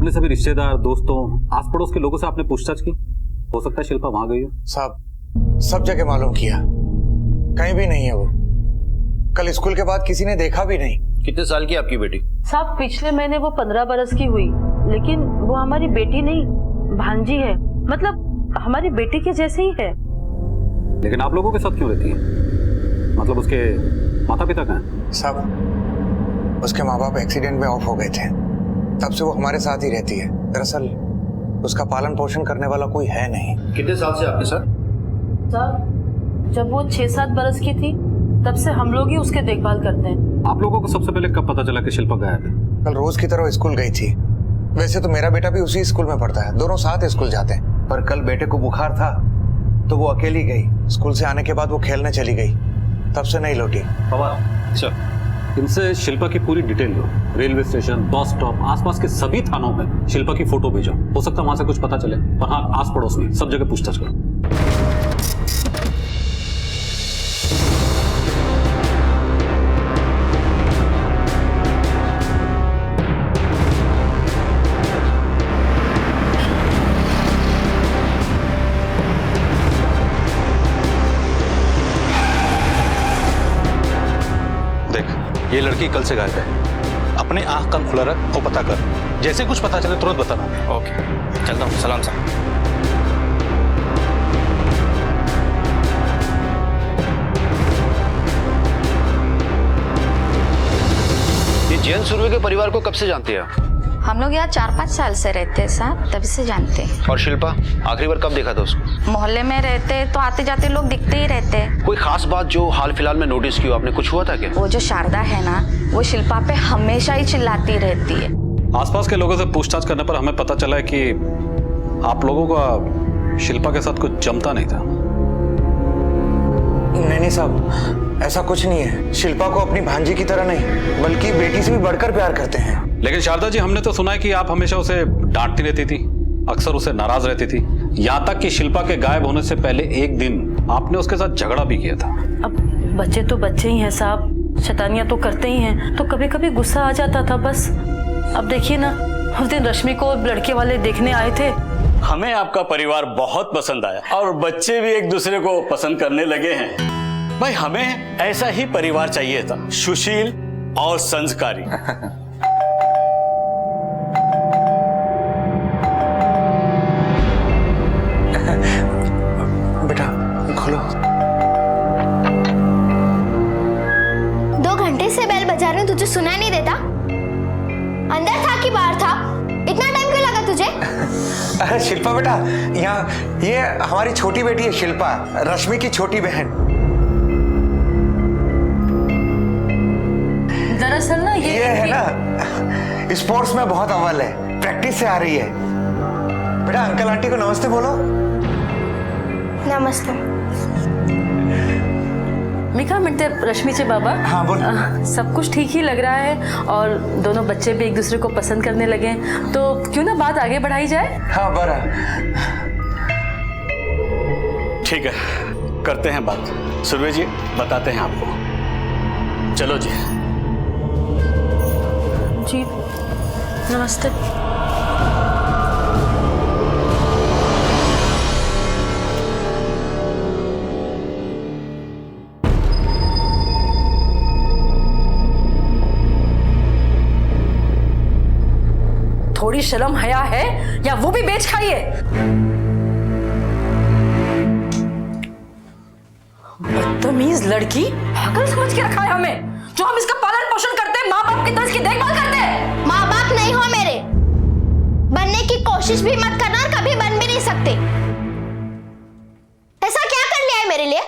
अपने सभी रिश्तेदार, दोस्तों, आस पड़ोस के लोगों से आपने पूछताछ की? हो सकता है शिल्पा वहां गई हो। साहब सब जगह मालूम किया, कहीं भी नहीं है वो। कल स्कूल के बाद किसी ने देखा भी नहीं। कितने साल की आपकी बेटी? साहब पिछले महीने वो 15 बरस की हुई, लेकिन वो हमारी बेटी नहीं, भांजी है। मतलब हमारी बेटी के जैसे ही है। लेकिन आप लोगों के साथ क्यों रहती है? मतलब उसके माता पिता कहाँ हैं? साहब उसके माँ बाप एक्सीडेंट में ऑफ हो गए थे, तब से वो हमारे साथ ही रहती है। दरअसल उसका पालन पोषण करने वाला कोई है नहीं। कितने साल से आपके साथ? साहब जब वो 6-7 बरस की थी तब से हम लोग ही उसके देखभाल करते हैं। आप लोगों को सबसे पहले कब पता चला कि शिल्पा गायब है? कल रोज की तरह स्कूल गई थी। वैसे तो मेरा बेटा भी उसी स्कूल में पढ़ता है, दोनों साथ स्कूल जाते हैं। पर कल बेटे को बुखार था तो वो अकेली गई। स्कूल से आने के बाद वो खेलने चली गई, तब से नहीं लौटी। अच्छा, इनसे शिल्पा की पूरी डिटेल लो। रेलवे स्टेशन, बस स्टॉप, आसपास के सभी थानों में शिल्पा की फोटो भेजो। हो सकता है वहां से कुछ पता चले। और हाँ, आस पड़ोस में सब जगह पूछताछ करो। ये लड़की कल से गायब है। अपने आंख कान खुला रख और पता कर, जैसे कुछ पता चले तुरंत बताना। ओके, चलता हूँ। सलाम साहब। ये जैन सुरवे के परिवार को कब से जानते हैं? हम लोग यहाँ 4-5 साल से रहते हैं साहब, तभी से जानते हैं। और शिल्पा आखिरी बार कब देखा था उसको? मोहल्ले में रहते तो आते जाते लोग दिखते ही रहते हैं। कोई खास बात जो हाल फिलहाल में नोटिस की हो आपने? कुछ हुआ था क्या? वो जो शारदा है ना, वो शिल्पा पे हमेशा ही चिल्लाती रहती है। आसपास के लोगों से पूछताछ करने पर हमें पता चला है कि आप लोगों का शिल्पा के साथ कुछ जमता नहीं था। नहीं साहब, ऐसा कुछ नहीं है। शिल्पा को अपनी भांजी की तरह नहीं, बल्कि बेटी से भी बढ़कर प्यार करते हैं। लेकिन शारदा जी, हमने तो सुना है कि आप हमेशा उसे डांटती रहती थी, अक्सर उसे नाराज रहती थी। यहाँ तक कि शिल्पा के गायब होने से पहले एक दिन आपने उसके साथ झगड़ा भी किया था। अब बच्चे तो बच्चे ही हैं साहब, शैतानियां तो करते ही हैं, तो कभी कभी गुस्सा आ जाता था बस। अब देखिए ना, उस दिन रश्मि को लड़के वाले देखने आए थे। हमें आपका परिवार बहुत पसंद आया और बच्चे भी एक दूसरे को पसंद करने लगे हैं। भाई हमें ऐसा ही परिवार चाहिए था, सुशील और संस्कारी। बेटा खोलो। 2 घंटे से बेल बजा रहे, तुझे सुनाई नहीं देता? अंदर था कि बाहर था? इतना टाइम क्यों लगा तुझे? अरे शिल्पा बेटा, यहाँ ये हमारी छोटी बेटी है शिल्पा, रश्मि की छोटी बहन। दरअसल ना ये है ना, स्पोर्ट्स में बहुत अव्वल है, प्रैक्टिस से आ रही है। बेटा अंकल आंटी को नमस्ते बोलो। नमस्ते। मिका मिनटे रश्मि से बाबा। हाँ बोल। सब कुछ ठीक ही लग रहा है और दोनों बच्चे भी एक दूसरे को पसंद करने लगे, तो क्यों ना बात आगे बढ़ाई जाए? हाँ बरा। ठीक है, करते हैं बात। सुरवे जी बताते हैं आपको। चलो जी। जी नमस्ते। थोड़ी शर्म हया है या वो भी बेच खाई है? बदतमीज लड़की, पागल समझ के रखा है हमें, जो हम इसका पालन पोषण करते हैं, माँ बाप की तरह इसकी देखभाल करते हैं। माँ बाप नहीं हो मेरे, बनने की कोशिश भी मत करना और कभी बन भी नहीं सकते। ऐसा क्या कर लिया है मेरे लिए?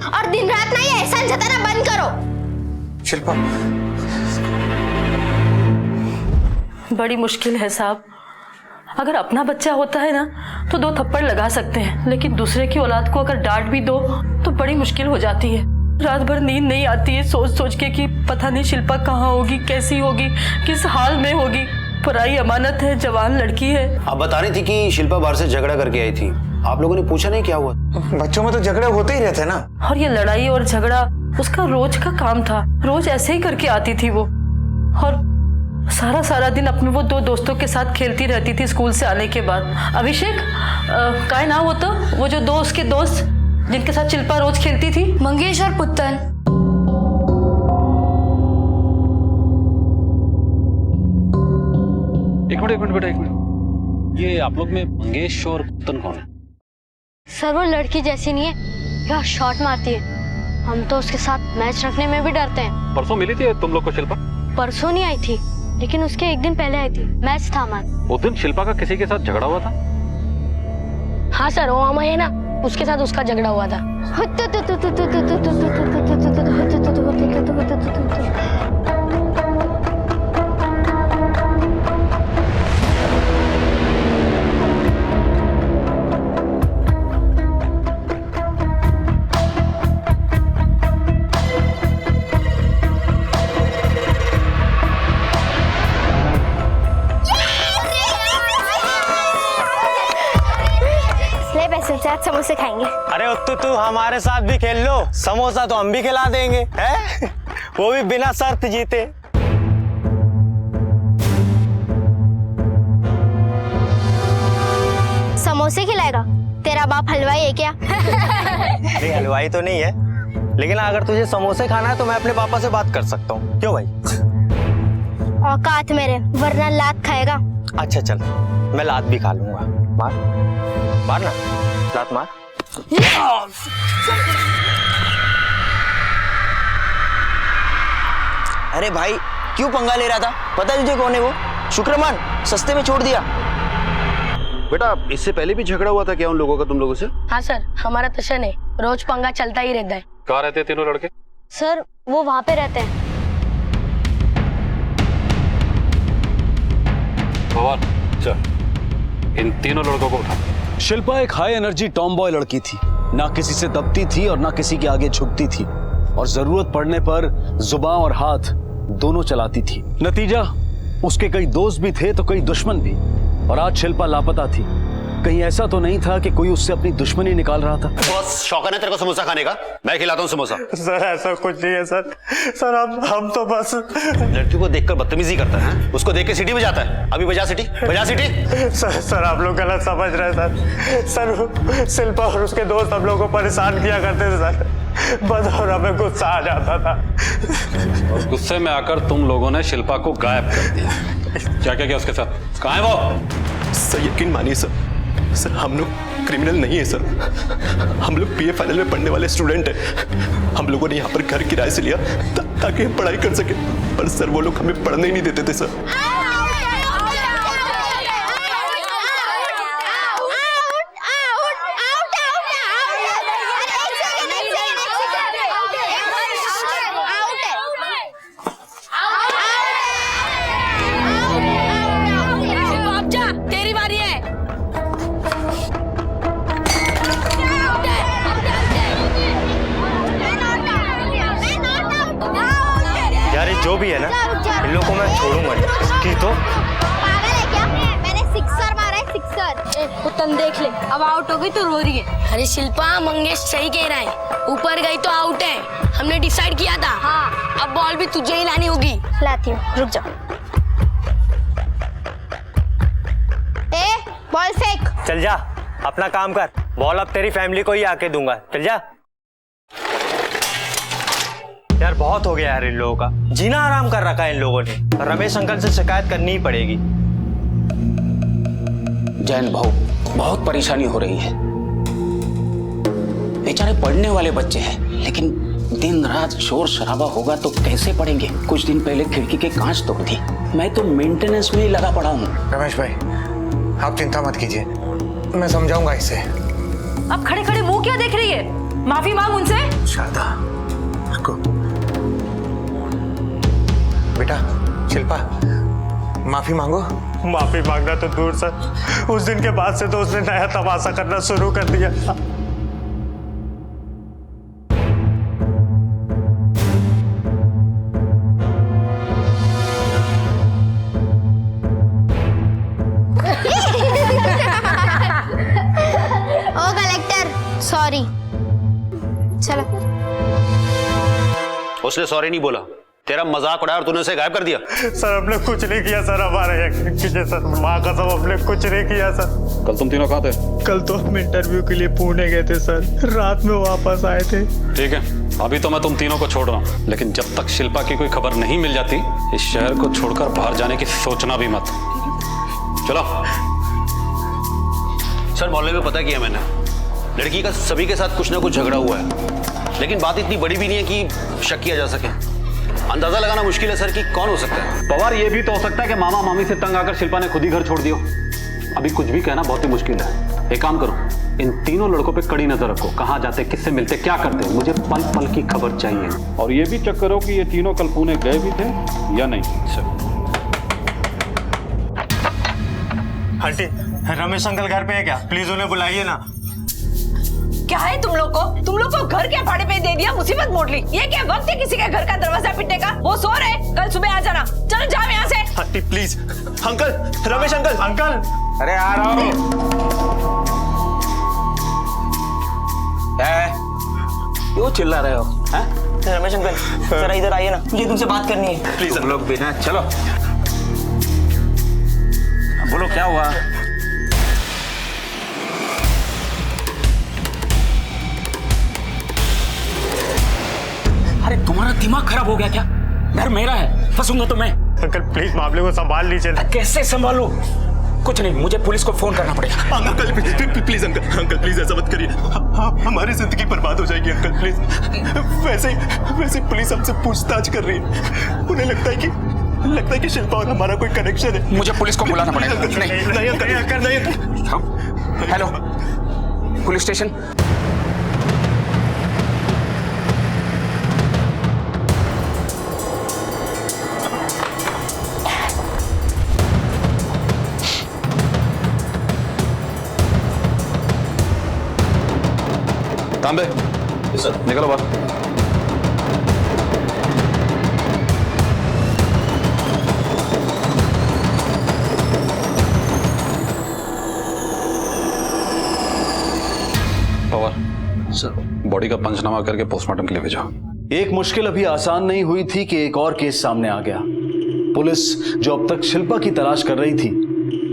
और दिन रात ना ये एहसान जताना बंद करो। शिल्पा बड़ी मुश्किल है साहब। अगर अपना बच्चा होता है ना तो 2 थप्पड़ लगा सकते हैं, लेकिन दूसरे की औलाद को अगर डांट भी दो तो बड़ी मुश्किल हो जाती है। रात भर नींद नहीं आती है सोच सोच के कि पता नहीं शिल्पा कहाँ होगी, कैसी होगी, किस हाल में होगी। पराई अमानत है, जवान लड़की है। आप बता रही थी कि शिल्पा बाहर से झगड़ा करके आई थी, आप लोगों ने पूछा नहीं क्या हुआ? बच्चों में तो झगड़े होते ही रहते ना। और ये लड़ाई और झगड़ा उसका रोज का काम था, रोज ऐसे ही करके आती थी वो। और सारा सारा दिन अपने वो दो दोस्तों के साथ खेलती रहती थी स्कूल से आने के बाद। अभिषेक काय नाम होता वो जो दो उसके दोस्त जिनके साथ शिल्पा रोज खेलती थी? मंगेश और पुत्तन। एक मिनट बेटा, एक मिनट। ये आप लोग में मंगेश और कुत्तन कौन है? सर वो लड़की जैसी नहीं है, क्या शॉट मारती है। हम तो उसके साथ मैच रखने में भी डरते हैं। परसों मिली थी तुम लोग को शिल्पा? परसों नहीं आई थी, लेकिन उसके एक दिन पहले आई थी, मैच था हमारा। उस दिन शिल्पा का किसी के साथ झगड़ा हुआ था? हाँ सर, वो अमय है ना, उसके साथ उसका झगड़ा हुआ था। पैसे से आज समोसे खाएंगे। अरे तू हमारे साथ भी खेल लो, समोसा तो हम भी खिला देंगे, हैं? वो भी बिना शर्त जीते। समोसे खिलाएगा? तेरा बाप हलवाई है क्या? नहीं, हलवाई तो नहीं है, लेकिन अगर तुझे समोसे खाना है तो मैं अपने पापा से बात कर सकता हूँ। क्यों भाई? औकात मेरे, वरना लात खाएगा। अच्छा चल, मैं लात भी खा लूंगा। मार मार ना, लात मार। अरे भाई क्यों पंगा ले रहा था? पता है तुझे कौन है वो? शुक्रमान, सस्ते में छोड़ दिया। बेटा इससे पहले भी झगड़ा हुआ था क्या उन लोगों का तुम लोगों से? हाँ सर, हमारा टशन है, रोज पंगा चलता ही रहता है। कहाँ रहते हैं तीनों लड़के? सर वो वहाँ पे रहते हैं। भगवान चल इन तीनों लड़कों को उठा। शिल्पा एक हाई एनर्जी टॉम बॉय लड़की थी, ना किसी से दबती थी और ना किसी के आगे झुकती थी, और जरूरत पड़ने पर जुबान और हाथ दोनों चलाती थी। नतीजा उसके कई दोस्त भी थे तो कई दुश्मन भी, और आज शिल्पा लापता थी। कहीं ऐसा तो नहीं था कि कोई उससे अपनी दुश्मनी निकाल रहा था? बॉस शौक है ना तेरे को समोसा खाने का? मैं खिलाता हूँ समोसा। सर ऐसा कुछ नहीं है सर। सर हम तो बस लड़की को देखकर बदतमीजी करता है, उसको देख के सीटी बजाता है। अभी बजा सीटी, बजा सीटी। सर आप लोग गलत समझ रहे हैं सर। शिल्पा और उसके दोस्त हम लोग को परेशान किया करते थे सर, बस और हमें गुस्सा आ जाता था। और गुस्से में आकर तुम लोगों ने शिल्पा को गायब कर दिया। क्या क्या किया उसके साथ? कहाँ है वो? सर यकीन मानिए सर, हम लोग क्रिमिनल नहीं है सर। हम लोग बीए फाइनल में पढ़ने वाले स्टूडेंट हैं। हम लोगों ने यहाँ पर घर किराए से लिया ताकि हम पढ़ाई कर सके, पर सर वो लोग हमें पढ़ने ही नहीं देते थे सर। जो भी है ना, इन लोगों को मैं छोड़ूंगा नहीं। की तो पागल है क्या? मैंने सिक्सर मारा है, सिक्सर। पुतन देख ले, अब आउट हो गई तो रो रही है। अरे शिल्पा, मंगेश सही कह रहा है, ऊपर गई तो आउट है। हमने डिसाइड किया था। हाँ, अब बॉल भी तुझे ही लानी होगी। लाती हूँ, रुक जा। बॉल फेंक। चल जा, अपना काम कर। बॉल अब तेरी फैमिली को ही आके दूंगा। चल जा। यार बहुत हो गया यार इन लोगों का, जीना आराम कर रखा है इन लोगों ने। रमेश अंकल से शिकायत करनी ही पड़ेगी। जैन भाऊ, बहुत परेशानी हो रही है। बेचारे पढ़ने वाले बच्चे हैं, लेकिन दिन रात शोर शराबा होगा तो कैसे पढ़ेंगे? कुछ दिन पहले खिड़की के कांच तोड़ दी। मैं तो मेंटेनेंस में ही लगा पड़ा हूँ। रमेश भाई आप चिंता मत कीजिए, मैं समझाऊंगा इसे। अब खड़े खड़े मुंह क्या देख रही है? माफी मांग उनसे। शारदा रुको। बेटा शिल्पा माफी मांगो। माफी मांगना तो दूर सर, उस दिन के बाद से तो उसने नया तमाशा करना शुरू कर दिया। ओ कलेक्टर सॉरी। चलो। उसने सॉरी नहीं बोला, तेरा मजाक उड़ाया और तूने उसे गायब कर दिया। सर हमने कुछ नहीं किया सर, हमारे यकीन कीजिए सर, माँ कसम हमने कुछ नहीं किया सर। कल तुम तीनों कहाँ थे? कल तो हम इंटरव्यू के लिए पुणे गए थे सर, रात में वापस आए थे। ठीक है, अभी तो मैं तुम तीनों को छोड़ रहा हूँ, लेकिन जब तक शिल्पा की कोई खबर नहीं मिल जाती इस शहर को छोड़कर बाहर जाने की सोचना भी मत। चलो। सर मोहल्ले में पता किया मैंने, लड़की का सभी के साथ कुछ ना कुछ झगड़ा हुआ है, लेकिन बात इतनी बड़ी भी नहीं है कि शक किया जा सके। अंदाजा लगाना मुश्किल है सर कि कौन हो सकता है। पवार, ये भी तो हो सकता है कि मामा मामी से तंग आकर शिल्पा ने खुद ही घर छोड़ दिया। अभी कुछ भी कहना बहुत ही मुश्किल है। एक काम करो, इन तीनों लड़कों पे कड़ी नजर रखो, कहाँ जाते, किससे मिलते, क्या करते, मुझे पल पल की खबर चाहिए। और ये भी चेक करो कि ये तीनों कल पुणे गए भी थे या नहीं। आंटी, रमेश अंकल घर पे है क्या? प्लीज उन्हें बुलाइए ना। क्या है तुम लोग को घर क्या भाड़े पे दे दिया, मुसीबत मोड़ ली। ये क्या वक्त है किसी के घर का दरवाजा पीटने का? वो सो रहे, कल सुबह आ जाना। चलो जाओ यहाँ से। Aunty please, uncle, Ramesh uncle. Uncle, अरे आ रहा हूँ। क्यों चिल्ला रहे हो? रमेश अंकल जरा इधर आइए ना, मुझे तुमसे बात करनी है। प्लीज तुम लोग बिना, चलो बोलो क्या हुआ? अरे तुम्हारा दिमाग खराब हो गया क्या? घर मेरा है, फंसूंगा तो मैं। अंकल प्लीज मामले को संभाल लीजिए ना। कैसे संभालूं? कुछ नहीं, मुझे पुलिस को फोन करना पड़ेगा। अंकल प्लीज, अंकल प्लीज ऐसा मत करिए, हमारी जिंदगी बर्बाद हो जाएगी अंकल प्लीज। वैसे पुलिस हमसे पूछताछ कर रही है, उन्हें लगता है कि शिल्पा और हमारा कोई कनेक्शन है। मुझे पुलिस को बुलाना पड़ेगा। नहीं अंकल। Hello, police station. तांबे, निकलो बाहर। पवार सर, बॉडी का पंचनामा करके पोस्टमार्टम के लिए भेजो। एक मुश्किल अभी आसान नहीं हुई थी कि एक और केस सामने आ गया। पुलिस जो अब तक शिल्पा की तलाश कर रही थी,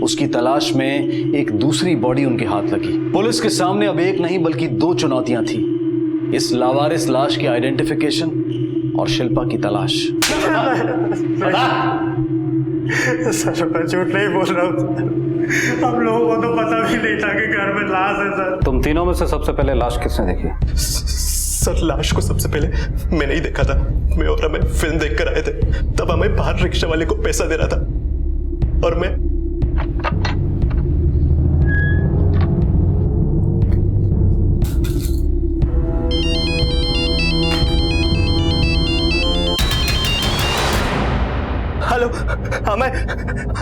उसकी तलाश में एक दूसरी बॉडी उनके हाथ लगी। पुलिस के सामने अब एक नहीं बल्कि दो चुनौतियां थी, इस लावारिस लाश की आइडेंटिफिकेशन और शिल्पा की तलाश। सर मैं झूठ नहीं बोल रहा हूँ, हम लोगों को तो पता भी नहीं था कि घर में लाश है सर। तुम तीनों में से सबसे पहले लाश किसने देखी? सर लाश को सबसे पहले मैंने ही देखा था। मैं और हमें फिल्म देखकर आए थे, तब हमें बाहर रिक्शा वाले को पैसा दे रहा था और मैं हेलो,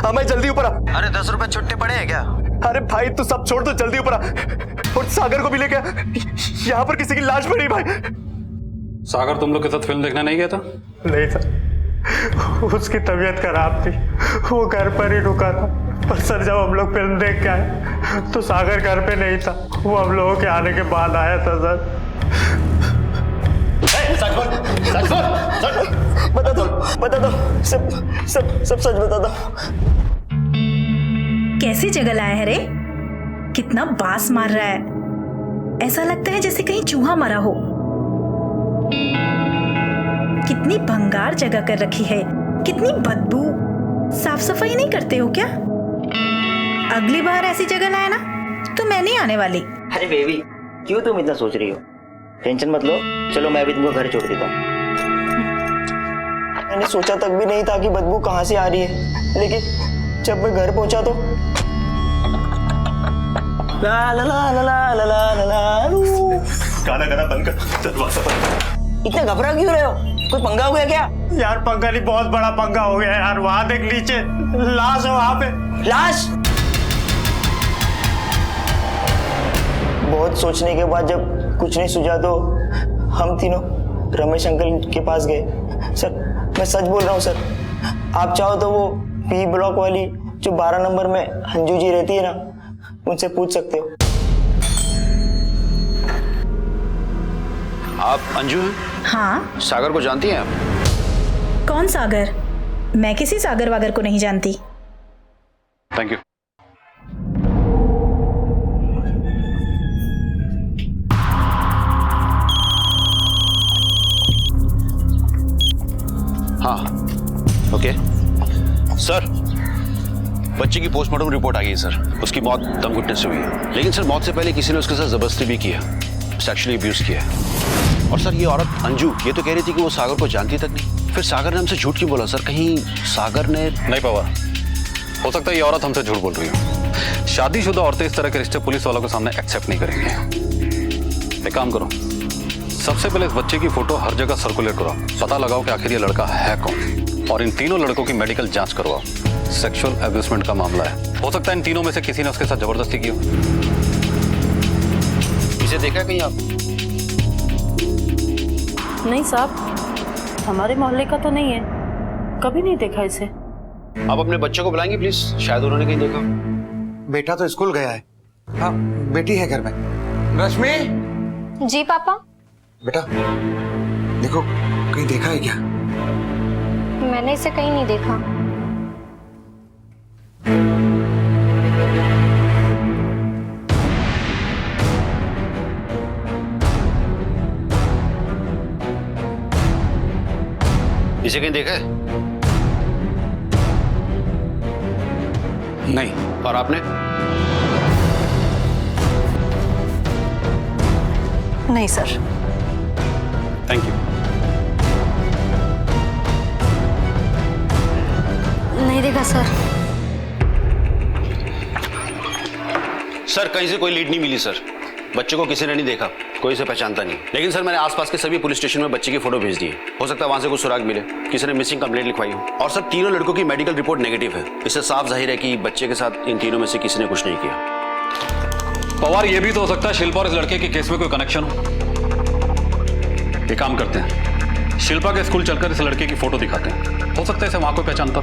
हमें जल्दी ऊपर आ। अरे 10 रुपए छुट्टे पड़े हैं क्या? अरे भाई तू सब छोड़, तो जल्दी ऊपर आ और सागर को भी लेके आ। यहाँ पर किसी की लाश पड़ी भाई। सागर तुम लोग के साथ फिल्म देखने नहीं गया था? नहीं सर, उसकी तबीयत खराब थी, वो घर पर ही रुका था। पर सर जब हम लोग फिल्म देख के आए तो सागर घर पे नहीं था, वो हम लोगों के आने के बाद आया था सर। बता दो, सब सच बता दो। कैसी जगह लाया है रे? कितना बास मार रहा है, ऐसा लगता है जैसे कहीं चूहा मरा हो। कितनी भंगार जगह कर रखी है, कितनी बदबू। साफ सफाई नहीं करते हो क्या? अगली बार ऐसी जगह लाया ना तो मैं नहीं आने वाली। अरे बेबी, क्यों तुम इतना सोच रही हो? टेंशन मत लो, चलो मैं भी तुमको घर छोड़ देता हूँ। मैंने सोचा तक भी नहीं था कि बदबू कहाँ से आ रही है, लेकिन जब मैं घर पहुंचा तो ला ला ला ला ला ला ला ला। गाना बंद कर, दरवाजा बंद। इतने घबरा क्यों रहे हो? कोई पंगा हो गया क्या? यार पंगा नहीं, बहुत बड़ा पंगा हो गया यार। वहां देख, नीचे लाश है, वहां पे लाश। बहुत सोचने के बाद जब कुछ नहीं सूझा तो हम तीनों रमेश अंकल के पास गए। सर मैं सच बोल रहा हूँ सर, आप चाहो तो वो पी ब्लॉक वाली जो 12 नंबर में अंजू जी रहती है ना, उनसे पूछ सकते हो। आप अंजू हैं? हाँ। सागर को जानती हैं आप? कौन सागर? मैं किसी सागर वागर को नहीं जानती। Thank you. हाँ ओके सर, बच्चे की पोस्टमार्टम रिपोर्ट आ गई है सर। उसकी मौत दम घुटने से हुई है, लेकिन सर मौत से पहले किसी ने उसके साथ जबरदस्ती भी किया, सेक्सुअली अब्यूज किया। और सर ये औरत अंजू ये तो कह रही थी कि वो सागर को जानती तक नहीं। फिर सागर ने हमसे झूठ क्यों बोला सर? कहीं सागर ने नहीं पवार, हो सकता है ये औरत हमसे झूठ बोल रही हो। शादीशुदा औरतें इस तरह के रिश्ते पुलिस वालों के सामने एक्सेप्ट नहीं करेंगे। एक काम करो, सबसे पहले इस बच्चे की फोटो हर जगह सर्कुलेट करो, पता लगाओ कि आखिर ये लड़का है कौन, और इन तीनों लड़कों की मेडिकल जांच करवाओ। सेक्सुअल अब्यूजमेंट का मामला है, हो सकता है इन तीनों में से किसी ने उसके साथ जबरदस्ती की हो। इसे देखा कहीं आप? नहीं साहब, हमारे मोहल्ले का तो नहीं है, कभी नहीं देखा इसे। आप अपने बच्चे को बुलाएंगे प्लीज, शायद उन्होंने कहीं देखा। बेटा तो स्कूल गया है। हाँ बेटी है घर में। रश्मि। जी पापा। बेटा देखो कहीं देखा है क्या? मैंने इसे कहीं नहीं देखा। इसे कहीं देखा है? नहीं। और आपने? नहीं सर। Thank you. नहीं देखा सर। सर कहीं से कोई लीड नहीं मिली सर, बच्चे को किसी ने नहीं देखा, कोई इसे पहचानता नहीं। लेकिन सर मैंने आसपास के सभी पुलिस स्टेशन में बच्चे की फोटो भेज दी है, हो सकता है वहां से कुछ सुराग मिले, किसी ने मिसिंग कंप्लेंट लिखवाई हो। और सर तीनों लड़कों की मेडिकल रिपोर्ट नेगेटिव है, इससे साफ जाहिर है कि बच्चे के साथ इन तीनों में से किसी ने कुछ नहीं किया। पवार ये भी तो हो सकता है शिल्पा और इस लड़के के केस में कोई कनेक्शन हो। एक काम करते हैं, शिल्पा के स्कूल चलकर इस लड़के की फोटो दिखाते हैं, हो सकता है इसे वहां कोई पहचानता।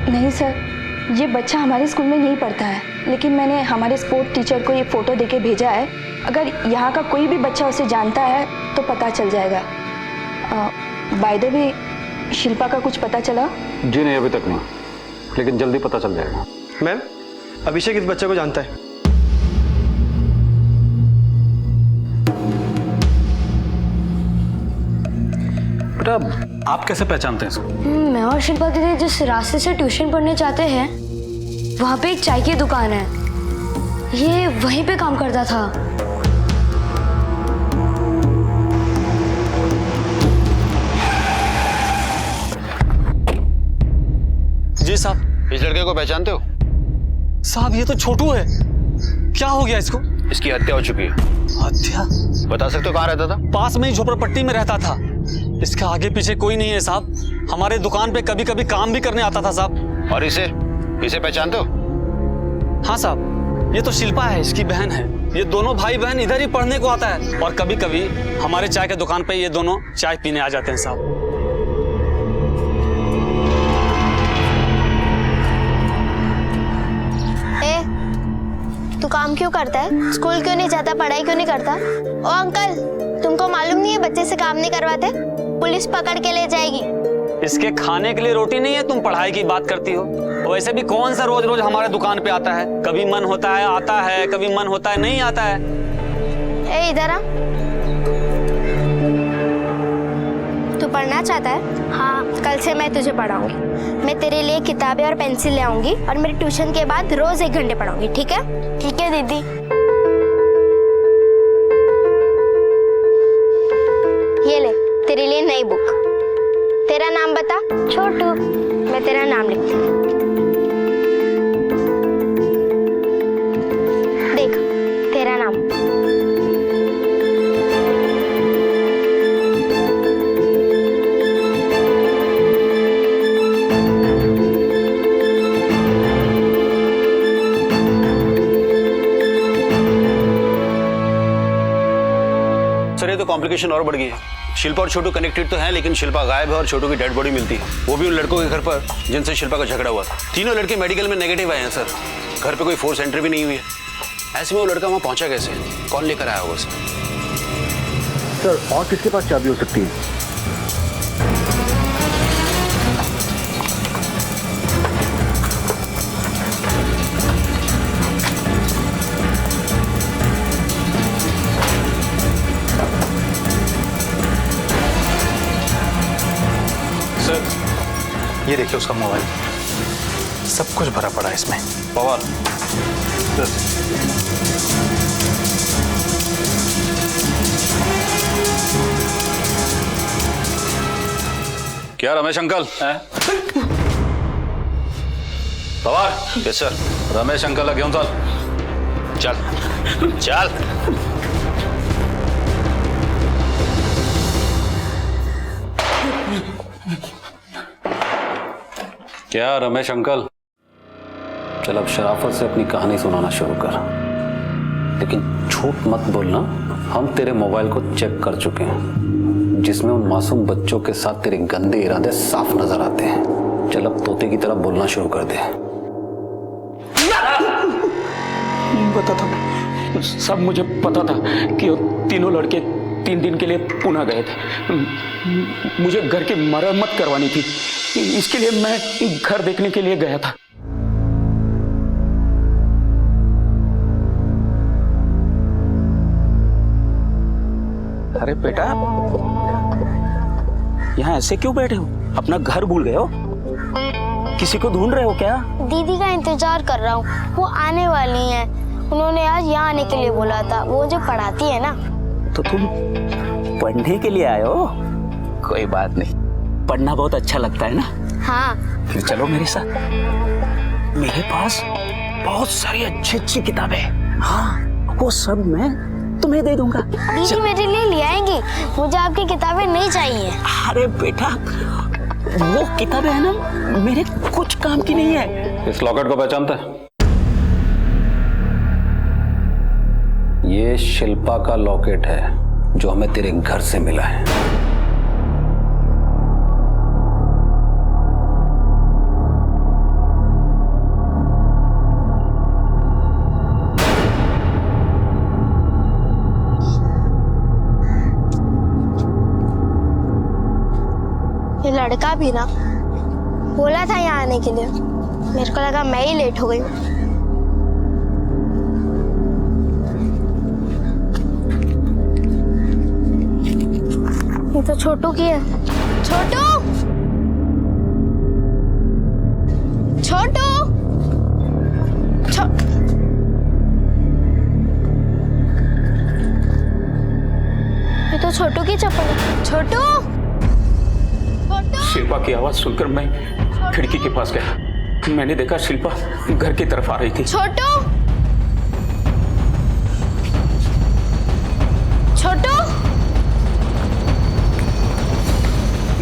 नहीं सर, ये बच्चा हमारे स्कूल में नहीं पढ़ता है, लेकिन मैंने हमारे स्पोर्ट टीचर को ये फोटो देके भेजा है। अगर यहाँ का कोई भी बच्चा उसे जानता है तो पता चल जाएगा। बाय द वे, शिल्पा का कुछ पता चला? जी नहीं, अभी तक नहीं, लेकिन जल्दी पता चल जाएगा। मैम, अभिषेक इस बच्चे को जानता है। बेटा आप कैसे पहचानते हैं इसको? मैं और शिल्पा दीदी जिस रास्ते से ट्यूशन पढ़ने जाते हैं वहाँ पे एक चाय की दुकान है, ये वहीं पे काम करता था। जी साहब। इस लड़के को पहचानते हो? साहब ये तो छोटू है, क्या हो गया इसको? इसकी हत्या हो चुकी है। हत्या? बता सकते हो कहाँ रहता था? पास में ही झोपड़पट्टी में रहता था। इसके आगे पीछे कोई नहीं है साहब, हमारे दुकान पे कभी कभी काम भी करने आता था साहब। और इसे पहचानते हो? हाँ साहब, ये तो शिल्पा है, इसकी बहन है। ये दोनों भाई बहन इधर ही पढ़ने को आता है, और कभी कभी हमारे चाय के दुकान पे ये दोनों चाय पीने आ जाते हैं साहब। तू काम क्यों करता है? स्कूल क्यों नहीं जाता? पढ़ाई क्यों नहीं करता? ओ अंकल, तुमको मालूम नहीं है बच्चे से काम नहीं करवाते? पुलिस पकड़ के ले जाएगी। इसके खाने के लिए रोटी नहीं है, तुम पढ़ाई की बात करती हो। वैसे भी कौन सा रोज रोज हमारे दुकान पे आता है? कभी मन होता है आता है, कभी मन होता है नहीं आता है। ए इधर आ। तू पढ़ना चाहता है? हाँ, कल से मैं तुझे पढ़ाऊंगी। मैं तेरे लिए किताबें और पेंसिल ले आऊंगी और मेरे ट्यूशन के बाद रोज 1 घंटे पढ़ाऊंगी, ठीक है? ठीक है दीदी। ये ले तेरे लिए नई बुक। तेरा नाम बता। छोटू। मैं तेरा नाम लिखती हूँ। देख तेरा नाम। सर ये तो कॉम्प्लिकेशन और बढ़ गई है। शिल्पा और छोटू कनेक्टेड तो हैं, लेकिन शिल्पा गायब है और छोटू की डेड बॉडी मिलती है, वो भी उन लड़कों के घर पर जिनसे शिल्पा का झगड़ा हुआ था। तीनों लड़के मेडिकल में नेगेटिव आए हैं सर, घर पे कोई फोर्स एंट्री भी नहीं हुई है। ऐसे में वो लड़का वहां पहुंचा कैसे? कौन लेकर आया होगा उसे? सर और किसके पास चाबी हो सकती है? ये देखिए उसका मोबाइल, सब कुछ भरा पड़ा है इसमें। पवार क्या Ramesh uncle? Pawar yes sir. Ramesh uncle घेऊन चल। चल चल। क्या रमेश अंकल? चल अब शराफत से अपनी कहानी सुनाना शुरू कर, लेकिन झूठ मत बोलना। हम तेरे मोबाइल को चेक कर चुके हैं, जिसमें उन मासूम बच्चों के साथ तेरे गंदे इरादे साफ नजर आते हैं। चल अब तोते की तरह बोलना शुरू कर दे। पता था, सब मुझे पता था कि वो तीनों लड़के 3 दिन के लिए पुणे गए थे। मुझे घर की मरम्मत करवानी थी, इसके लिए मैं घर देखने के लिए गया था। अरे बेटा, यहाँ ऐसे क्यों बैठे हो? अपना घर भूल गए हो? किसी को ढूंढ रहे हो क्या? दीदी का इंतजार कर रहा हूँ, वो आने वाली हैं। उन्होंने आज यहाँ आने के लिए बोला था, वो जो पढ़ाती है ना। तो तुम पढ़ने के लिए आए हो? कोई बात नहीं, पढ़ना बहुत अच्छा लगता है ना? हाँ। फिर चलो मेरे साथ। मेरे पास बहुत सारी अच्छी अच्छी किताबें हैं। हाँ, वो सब मैं तुम्हें दे दूंगा। दीदी मेरे लिए ले आएंगी, मुझे आपकी किताबें नहीं चाहिए। अरे बेटा, वो किताबें है ना, मेरे कुछ काम की नहीं है। इस लॉकेट को पहचानता है? ये शिल्पा का लॉकेट है जो हमें तेरे घर से मिला है। ये लड़का भी ना बोला था यहाँ आने के लिए, मेरे को लगा मैं ही लेट हो गई। ये तो छोटू की है। छोटू, छोटू, ये तो छोटू की चप्पल है। छोटू, शिल्पा की आवाज सुनकर मैं खिड़की के पास गया। मैंने देखा शिल्पा घर की तरफ आ रही थी। छोटू, छोटू,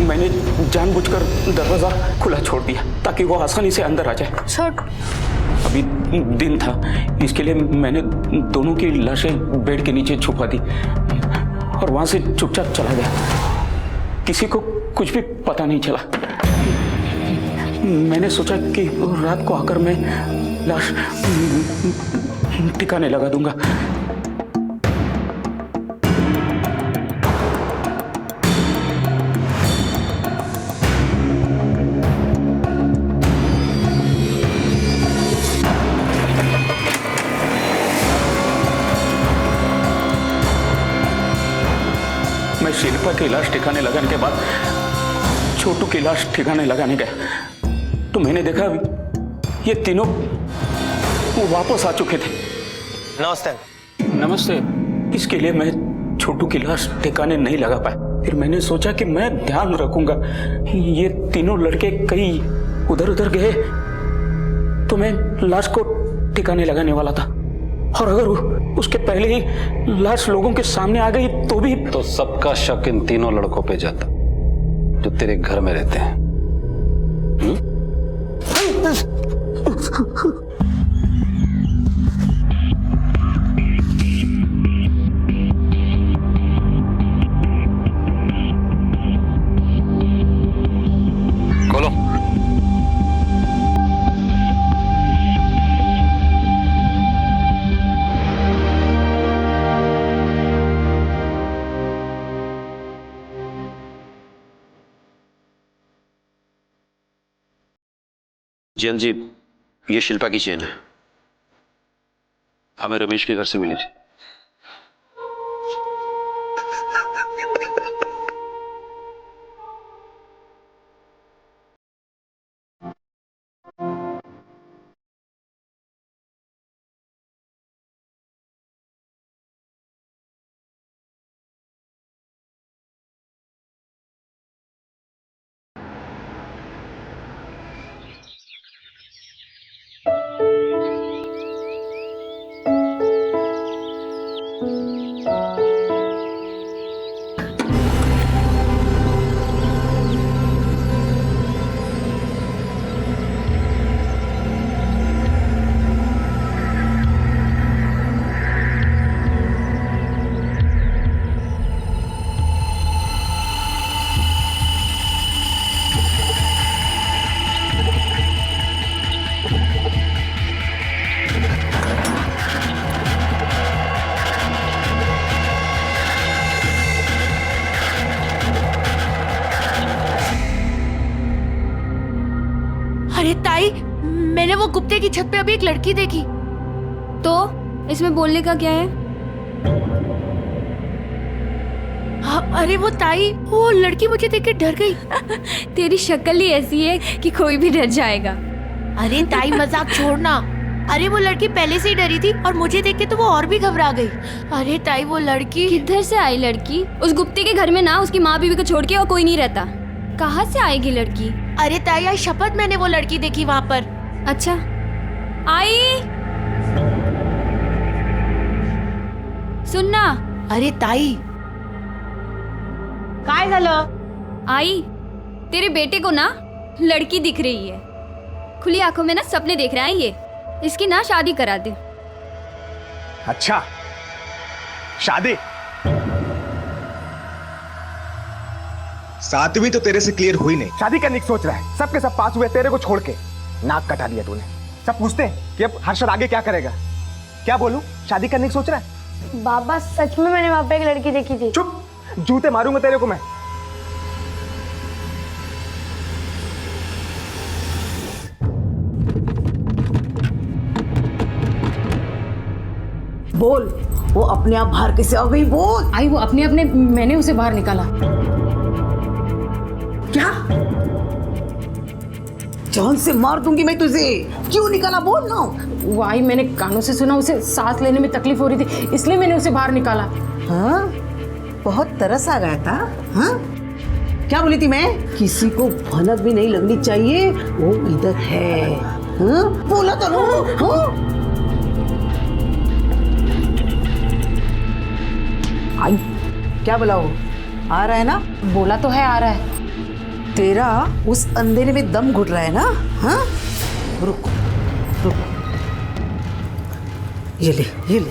मैंने जानबूझकर दरवाजा खुला छोड़ दिया ताकि वो आसानी से अंदर आ जाए। छोटू, अभी दिन था, इसके लिए मैंने दोनों की लाशें बेड के नीचे छुपा दी और वहां से चुपचाप चला गया। किसी को कुछ भी पता नहीं चला। मैंने सोचा कि रात को आकर मैं लाश ठिकाने लगा दूंगा। मैं शिल्पा की लाश ठिकाने लगाने के बाद छोटू की लाश ठिकाने लगाने गया तो मैंने देखा ये तीनों वो वापस आ चुके थे। नमस्ते। नमस्ते। इसके लिए मैं छोटू की लाश ठिकाने नहीं लगा पाया। फिर मैंने सोचा कि मैं ध्यान रखूंगा, ये तीनों लड़के कहीं उधर उधर गए तो मैं लाश को ठिकाने लगाने वाला था, और अगर उसके पहले ही लाश लोगों के सामने आ गई तो भी। तो सबका शक इन तीनों लड़कों पे जाता जो तेरे घर में रहते हैं। खोलो। जी अंजी, ये शिल्पा की चेन है, हमें रमेश के घर से मिली थी। अरे ताई, मैंने वो गुप्ते की छत पे अभी एक लड़की देखी। तो इसमें बोलने का क्या है? अरे वो ताई, वो लड़की मुझे देख के डर गई। तेरी शक्ल ही ऐसी है कि कोई भी डर जाएगा। अरे ताई मजाक छोड़ना। अरे वो लड़की पहले से ही डरी थी और मुझे देख के तो वो और भी घबरा गई। अरे ताई वो लड़की किधर से आई लड़की? उस गुप्ते के घर में ना उसकी माँ बीवी को छोड़ के और कोई नहीं रहता। कहाँ से आएगी लड़की? अरे ताई आज शपथ मैंने वो लड़की देखी वहाँ पर। अच्छा, आई सुनना। अरे ताई काय झालं? आई, तेरे बेटे को ना लड़की दिख रही है। खुली आंखों में ना सपने देख रहा है ये। इसकी ना शादी करा दे। अच्छा, शादी? सातवीं तो तेरे से क्लियर हुई नहीं। शादी करने की सोच रहा है? सबके सब पास हुए, तेरे को छोड़ के नाक कटा दिया तूने। सब पूछते हैं कि अब हर्षद आगे क्या करेगा। क्या बोलूं? शादी करने की सोच रहा है? बाबा सच में मैंने वहाँ पे एक लड़की देखी थी। चुप, जूते मारूंगा तेरे को मैं। बोल, वो अपने आप बाहर कैसे आ गई? बोल। आई वो अपने अपने, मैंने उसे बाहर निकाला। क्या? जान से मार दूंगी मैं तुझे। क्यों निकाला? बोल ना। वो आई, मैंने कानों से सुना उसे सांस लेने में तकलीफ हो रही थी, इसलिए मैंने उसे बाहर निकाला। हाँ, बहुत तरस आ गया था। हाँ, क्या बोली थी मैं? किसी को भनक भी नहीं लगनी चाहिए, वो इधर है। हाँ, बोला तो ना। हाँ? आई, क्या बोला वो? आ रहा है ना? बोला तो है आ रहा है। तेरा उस अंधेरे में दम घुट रहा है ना? हाँ, रुक रुक, ये ले ये ले।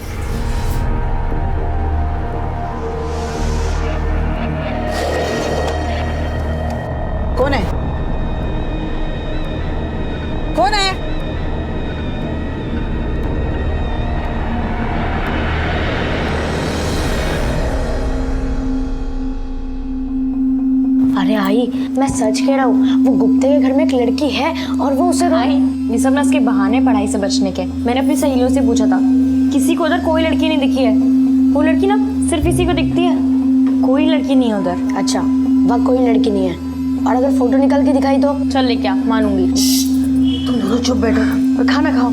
कौन है? कौन है? अरे आई, मैं सच कह रहा हूँ, वो गुप्ते के घर में एक लड़की है और वो उसे आई, ये सब ना इसके बहाने पढ़ाई से बचने के। मैंने अपनी सहेलियों से पूछा था, किसी को उधर कोई लड़की नहीं दिखी है। वो लड़की ना सिर्फ इसी को दिखती है, कोई लड़की नहीं है उधर। अच्छा, वहाँ कोई लड़की नहीं है, और अगर फोटो निकाल के दिखाई तो? चल ले, क्या मानूंगी। तुम दोनों चुप बैठो और खाना खाओ।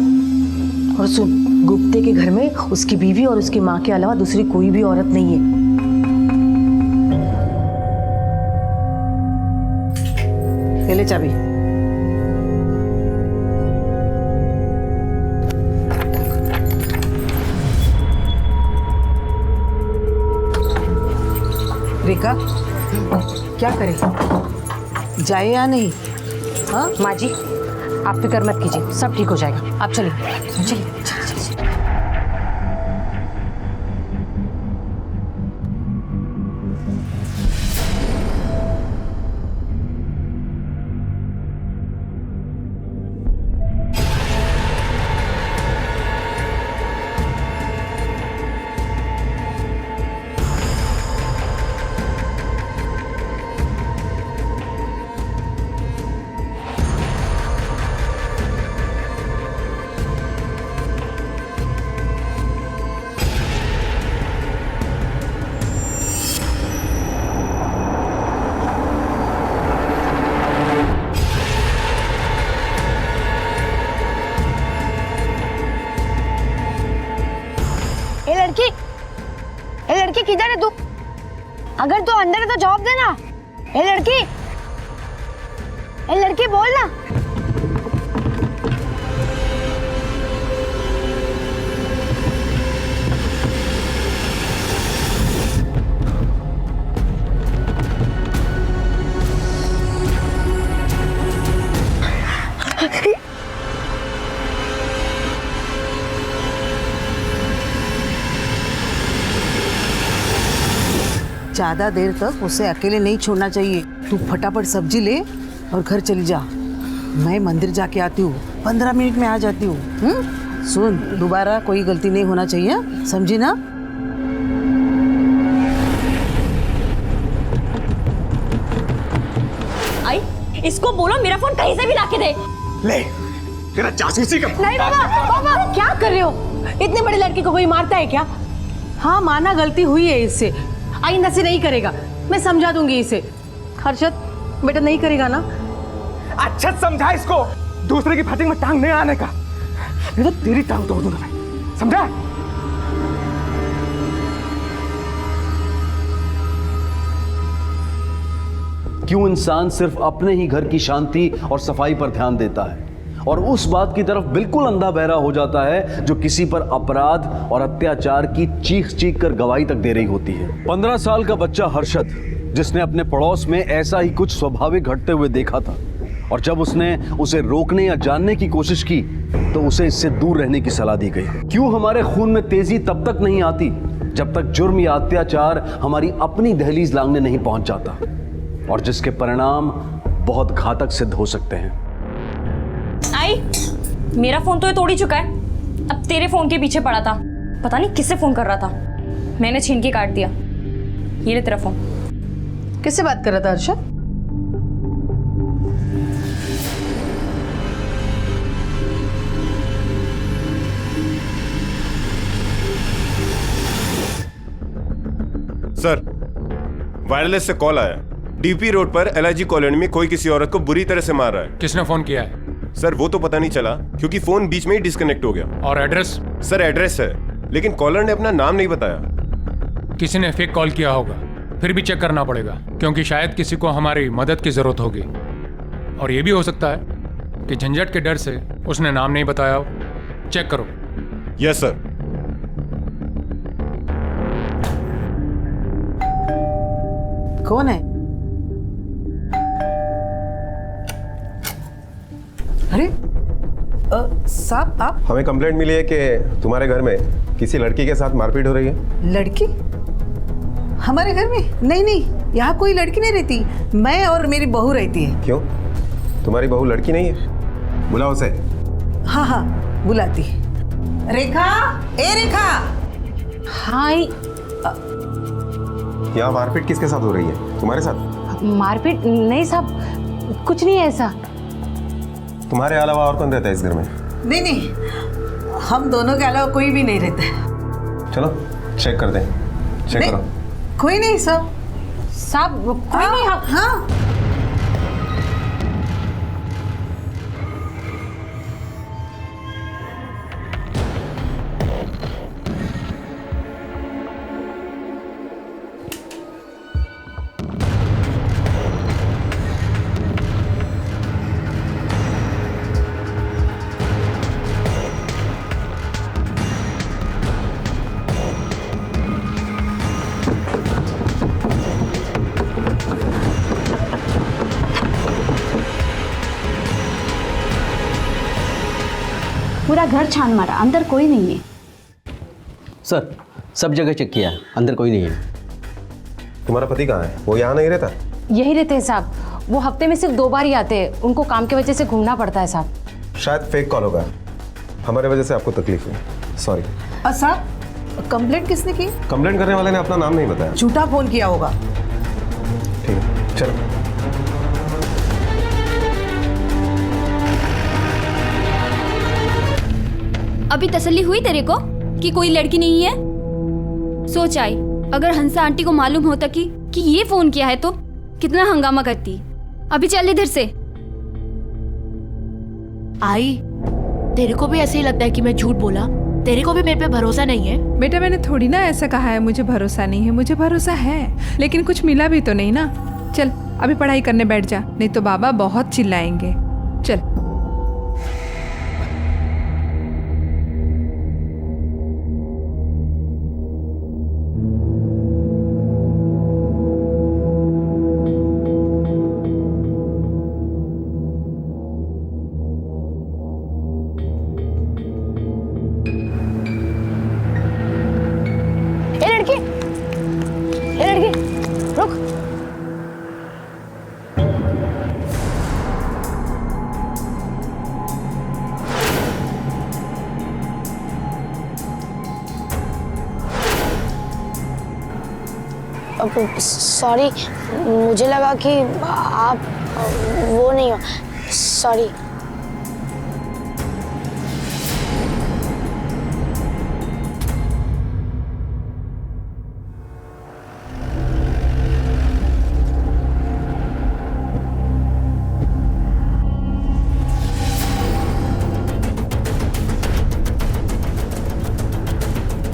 और सुन, गुप्ते के घर में उसकी बीवी और उसकी माँ के अलावा दूसरी कोई भी औरत नहीं है। ले चाबी। रेखा, क्या करे? जाए या नहीं? हाँ माँ जी, आप फिक्र मत कीजिए, सब ठीक हो जाएगा। आप चलिए चलिए। तो जवाब देना। ए लड़की बोल ना। ज्यादा देर तक उसे अकेले नहीं छोड़ना चाहिए। तू फटाफट सब्जी ले और घर चली जा। मैं मंदिर जाके आती हूँ, 15 मिनट में आ जाती हूँ। सुन, दोबारा कोई गलती नहीं होना चाहिए, समझी ना? आई, इसको बोलो मेरा फोन कहीं से भी लाके दे। ले, तेरा जासूसी का। नहीं बाबा, बाबा क्या कर रहे हो? इतने बड़े लड़के को कोई मारता है क्या? हाँ माना गलती हुई है इससे, आइंदा से नहीं करेगा। मैं समझा दूंगी इसे। हर्षद बेटा नहीं करेगा ना? अच्छा समझा इसको, दूसरे की फाइटिंग में टांग नहीं आने का, नहीं तो तेरी टांग तोड़ दूंगा मैं, समझा? क्यों इंसान सिर्फ अपने ही घर की शांति और सफाई पर ध्यान देता है और उस बात की तरफ बिल्कुल अंधा बहरा हो जाता है जो किसी पर अपराध और अत्याचार की चीख चीख कर गवाही तक दे रही होती है। 15 साल का बच्चा हर्षद, जिसने अपने पड़ोस में ऐसा ही कुछ स्वाभाविक घटते हुए देखा था, और जब उसने उसे रोकने या जानने की कोशिश की तो उसे इससे दूर रहने की सलाह दी गई। क्यों हमारे खून में तेजी तब तक नहीं आती जब तक जुर्म या अत्याचार हमारी अपनी दहलीज लांघने नहीं पहुंच जाता, और जिसके परिणाम बहुत घातक सिद्ध हो सकते हैं। आई, मेरा फोन तो ये तोड़ ही चुका है, अब तेरे फोन के पीछे पड़ा था, पता नहीं किससे फोन कर रहा था, मैंने छीन के काट दिया। ये ले तेरा फोन। किससे बात कर रहा था हर्षद? सर, वायरलेस से कॉल आया। डीपी रोड पर एलआईजी कॉलोनी में कोई किसी औरत को बुरी तरह से मार रहा है। किसने फोन किया है? सर वो तो पता नहीं चला क्योंकि फोन बीच में ही डिस्कनेक्ट हो गया। और एड्रेस? सर एड्रेस है, लेकिन कॉलर ने अपना नाम नहीं बताया। किसी ने फेक कॉल किया होगा, फिर भी चेक करना पड़ेगा क्योंकि शायद किसी को हमारी मदद की जरूरत होगी। और ये भी हो सकता है कि झंझट के डर से उसने नाम नहीं बताया हो। चेक करो। Yes sir. कौन है? अरे साहब आप? हमें कंप्लेंट मिली है कि तुम्हारे घर में किसी लड़की के साथ मारपीट हो रही है। लड़की? हमारे घर में? नहीं नहीं, यहाँ कोई लड़की नहीं रहती, मैं और मेरी बहू रहती है। क्यों, तुम्हारी बहू लड़की नहीं है? बुलाओ उसे। हाँ हाँ बुलाती। रेखा, ए रेखा। हाँ। यहाँ मारपीट किसके साथ हो रही है? तुम्हारे साथ? मारपीट नहीं साहब, कुछ नहीं है ऐसा। तुम्हारे अलावा और कौन रहता है इस घर में? नहीं नहीं, हम दोनों के अलावा कोई भी नहीं रहता है। चलो चेक कर दें। चेक करो। कोई नहीं साहब। साहब कोई नहीं। हाँ पूरा घर छान मारा, अंदर कोई नहीं है। सर सब जगह चेक किया, अंदर कोई नहीं है। तुम्हारा पति कहाँ है? वो यहाँ नहीं रहता? यही रहते हैं साहब, वो हफ्ते में सिर्फ 2 बार ही आते हैं, उनको काम की वजह से घूमना पड़ता है साहब। शायद फेक कॉल होगा, हमारे वजह से आपको तकलीफ हुई, सॉरी। साहब कंप्लेंट किसने की? कंप्लेंट करने वाले ने अपना नाम नहीं बताया। झूठा फोन किया होगा। ठीक है चलो। अभी तसल्ली हुई तेरे को कि कोई लड़की नहीं है? सोच आई, अगर हंसा आंटी को मालूम होता कि ये फोन किया है तो कितना हंगामा करती। अभी चल इधर से। आई, तेरे को भी ऐसे ही लगता है कि मैं झूठ बोला? तेरे को भी मेरे पे भरोसा नहीं है? बेटा मैंने थोड़ी ना ऐसा कहा है मुझे भरोसा नहीं है, मुझे भरोसा है, लेकिन कुछ मिला भी तो नहीं ना। चल अभी पढ़ाई करने बैठ जा, नहीं तो बाबा बहुत चिल्लाएंगे। चल। सॉरी, मुझे लगा कि आप वो नहीं हो। सॉरी।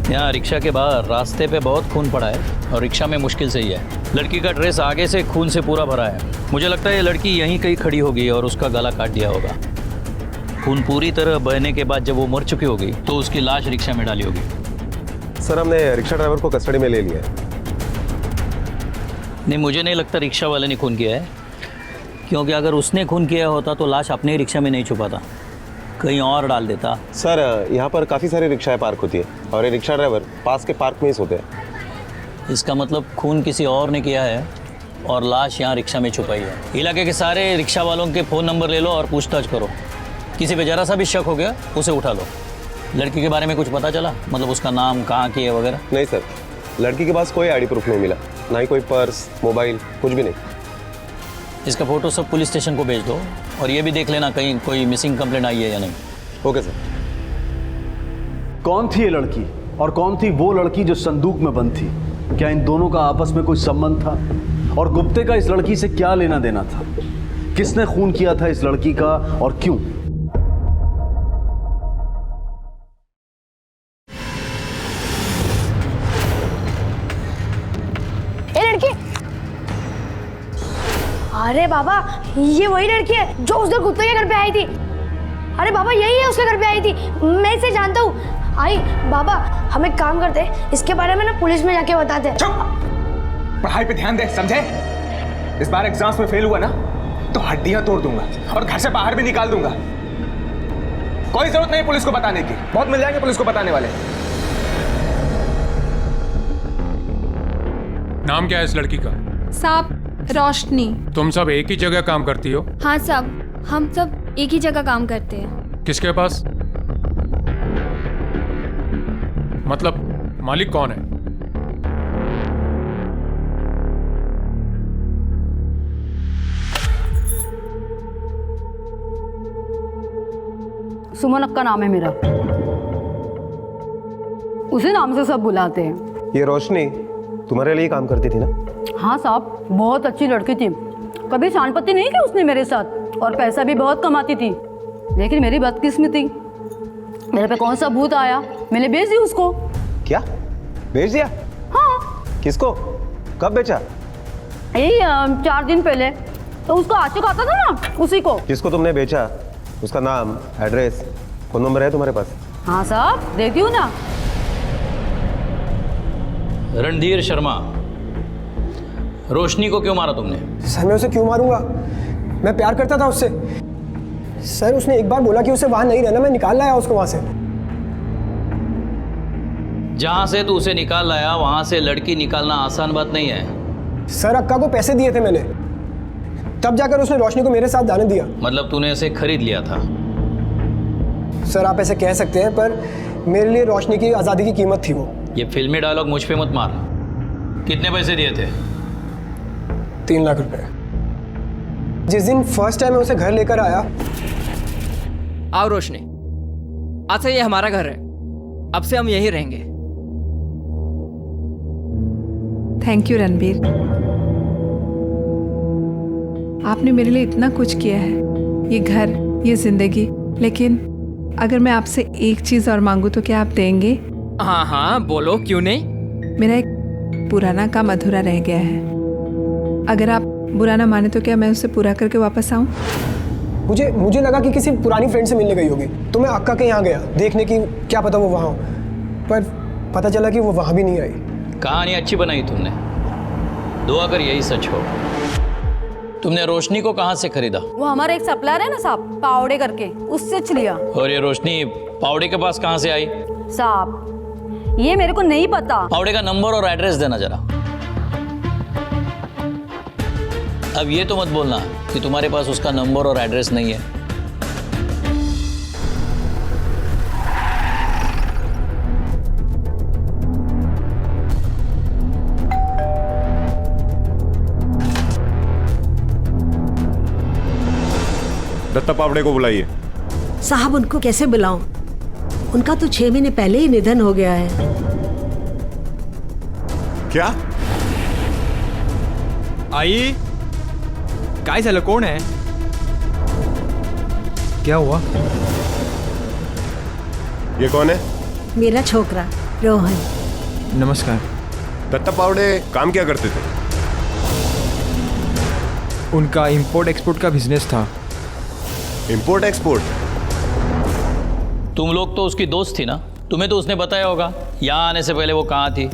यहाँ रिक्शा के बाहर रास्ते पे बहुत खून पड़ा है और रिक्शा में मुश्किल से ही है। लड़की का ड्रेस आगे से खून से पूरा भरा है। मुझे लगता है ये लड़की यहीं कहीं खड़ी होगी और उसका गला काट दिया होगा। खून पूरी तरह बहने के बाद जब वो मर चुकी होगी तो उसकी लाश रिक्शा में डाली होगी। सर हमने रिक्शा ड्राइवर को कस्टडी में ले लिया है। नहीं, मुझे नहीं लगता रिक्शा वाले ने खून किया है, क्योंकि अगर उसने खून किया होता तो लाश अपने ही रिक्शा में नहीं छुपाता, कहीं और डाल देता। सर यहाँ पर काफ़ी सारी रिक्शाएं पार्क होती है और ये रिक्शा ड्राइवर पास के पार्क में ही सोते हैं। इसका मतलब खून किसी और ने किया है और लाश यहाँ रिक्शा में छुपाई है। इलाके के सारे रिक्शा वालों के फ़ोन नंबर ले लो और पूछताछ करो। किसी पे जरा सा भी शक हो गया उसे उठा लो। लड़की के बारे में कुछ पता चला? मतलब उसका नाम, कहाँ की है वगैरह? नहीं सर, लड़की के पास कोई आईडी प्रूफ नहीं मिला, ना ही कोई पर्स, मोबाइल, कुछ भी नहीं। इसका फोटो सब पुलिस स्टेशन को भेज दो और ये भी देख लेना कहीं कोई मिसिंग कंप्लेंट आई है या नहीं। Okay sir. कौन थी ये लड़की और कौन थी वो लड़की जो संदूक में बंद थी? क्या इन दोनों का आपस में कोई संबंध था? और गुप्ते का इस लड़की से क्या लेना देना था? किसने खून किया था इस लड़की का और क्यों? अरे बाबा, ये वही लड़की है जो उस दिन कुत्ते के घर पे आई थी। अरे बाबा, यही है उसके घर पे आई थी, मैं इसे जानता हूँ। आई बाबा, हम एक काम करते, इसके बारे में ना पुलिस में जाके बताते। पढ़ाई पे ध्यान दे, समझे? इस बार एग्जाम्स में फेल हुआ ना तो हड्डियां तोड़ दूंगा और घर से बाहर भी निकाल दूंगा। कोई जरूरत नहीं पुलिस को बताने की, बहुत मिल जाएंगे पुलिस को बताने वाले। नाम क्या है इस लड़की का? साहब रोशनी। तुम सब एक ही जगह काम करती हो? हाँ साहब, हम सब एक ही जगह काम करते हैं। किसके पास? मतलब मालिक कौन है? सुमन अक्का नाम है मेरा, उसी नाम से सब बुलाते हैं। ये रोशनी तुम्हारे लिए काम करती थी ना? हाँ साहब, बहुत अच्छी लड़की थी, कभी शानपत्ती नहीं की उसने मेरे साथ और पैसा भी बहुत कमाती थी। लेकिन मेरी बदकिस्मती, मेरे पे कौन सा भूत आया, मैंने बेच दी उसको। क्या बेच दिया? हाँ। किसको? कब बेचा? यही 4 दिन पहले। तो उसको आशिक आता था ना, उसी को। किसको तुमने बेचा? उसका नाम, एड्रेस, फोन नंबर है तुम्हारे पास? हाँ साहब, देती हूँ ना। रणधीर शर्मा, रोशनी को क्यों मारा तुमने? सर मैं उसे क्यों मारूंगा, मैं प्यार करता था उससे। सर उसने एक बार बोला कि उसे वहां नहीं रहना, मैं निकाल लाया उसको वहां से। जहां से तू उसे निकाल लाया वहां से लड़की निकालना आसान बात नहीं है। सर अक्का को पैसे दिए थे मैंने, तब जाकर उसने रोशनी को मेरे साथ जाने दिया। मतलब तूने इसे खरीद लिया था? सर आप ऐसे कह सकते हैं, पर मेरे लिए रोशनी की आज़ादी की कीमत थी वो। ये फिल्मी डायलॉग मुझ पे मत मार। कितने पैसे दिए थे? 3 लाख रुपए। जिस दिन फर्स्ट टाइम मैं उसे घर लेकर आया। आओ रोशनी, आज से ये हमारा घर है, अब से हम यहीं रहेंगे। थैंक यू रणबीर, आपने मेरे लिए इतना कुछ किया है, ये घर, ये जिंदगी, लेकिन अगर मैं आपसे एक चीज़ और मांगूँ तो क्या आप देंगे? हाँ हाँ बोलो, क्यों नहीं। मेरा एक पुराना काम अधूरा रह गया है, अगर आप बुरा ना माने तो क्या मैं उसे पूरा करके वापस आऊँ? मुझे लगा कि किसी पुरानी फ्रेंड से मिलने गई होगी, तो मैं अक्का के यहाँ गया देखने की, क्या पता वो वहाँ हो, पर पता चला कि वो वहाँ भी नहीं आई। कहानी अच्छी बनाई तुमने, दुआ कर यही सच हो। तुमने रोशनी को कहाँ से खरीदा? वो हमारा एक सप्लायर है ना साहब, पावड़े करके, उससे लिया। और ये रोशनी पावड़े के पास कहाँ से आई? साहब ये मेरे को नहीं पता। पावड़े का नंबर और एड्रेस देना जरा। अब ये तो मत बोलना कि तुम्हारे पास उसका नंबर और एड्रेस नहीं है। दत्ता पावड़े को बुलाइए। साहब उनको कैसे बुलाऊं? उनका तो 6 महीने पहले ही निधन हो गया है। क्या? आई काय झालं, कोण है? क्या हुआ? ये कौन है? मेरा छोकरा रोहन। नमस्कार। दत्ता पावड़े काम क्या करते थे? उनका इंपोर्ट एक्सपोर्ट का बिजनेस था। Import export? तुम लोग तो उसकी दोस्त थी ना, तुम्हें तो उसने बताया होगा यहाँ आने से पहले वो कहाँ थी।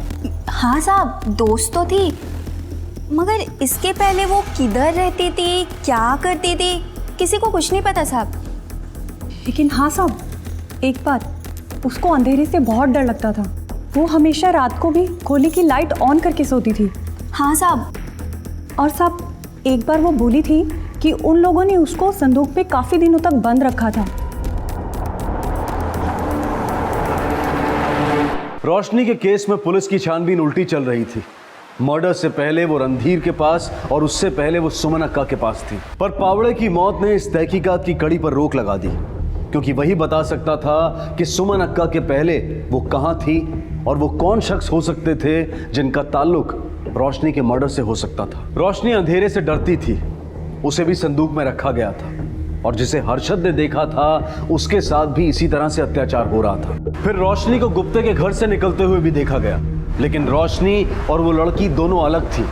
हाँ साहब, दोस्त तो थी, मगर इसके पहले वो किधर रहती थी, क्या करती थी, किसी को कुछ नहीं पता साहब। लेकिन हाँ साहब, एक बात, उसको अंधेरे से बहुत डर लगता था। वो हमेशा रात को भी खोली की लाइट ऑन करके सोती थी। हाँ साहब। और साहब एक बार वो बोली थी कि उन लोगों ने उसको संदूक में काफी दिनों तक बंद रखा था। रोशनी के केस में पुलिस की छानबीन उल्टी चल रही थी। मर्डर से पहले वो रणधीर के पास और उससे पहले वो सुमन अक्का के पास थी, पर पावड़े की मौत ने इस तहकीकात की कड़ी पर रोक लगा दी, क्योंकि वही बता सकता था कि सुमन अक्का के पहले वो कहां थी और वो कौन शख्स हो सकते थे जिनका ताल्लुक रोशनी के मर्डर से हो सकता था। रोशनी अंधेरे से डरती थी, उसे भी संदूक में रखा गया था, और जिसे हर्षद ने देखा था उसके साथ भी इसी तरह से अत्याचार हो रहा था। फिर रोशनी को गुप्ते के घर से निकलते हुए भी देखा गया, लेकिन रोशनी और वो लड़की दोनों अलग थी,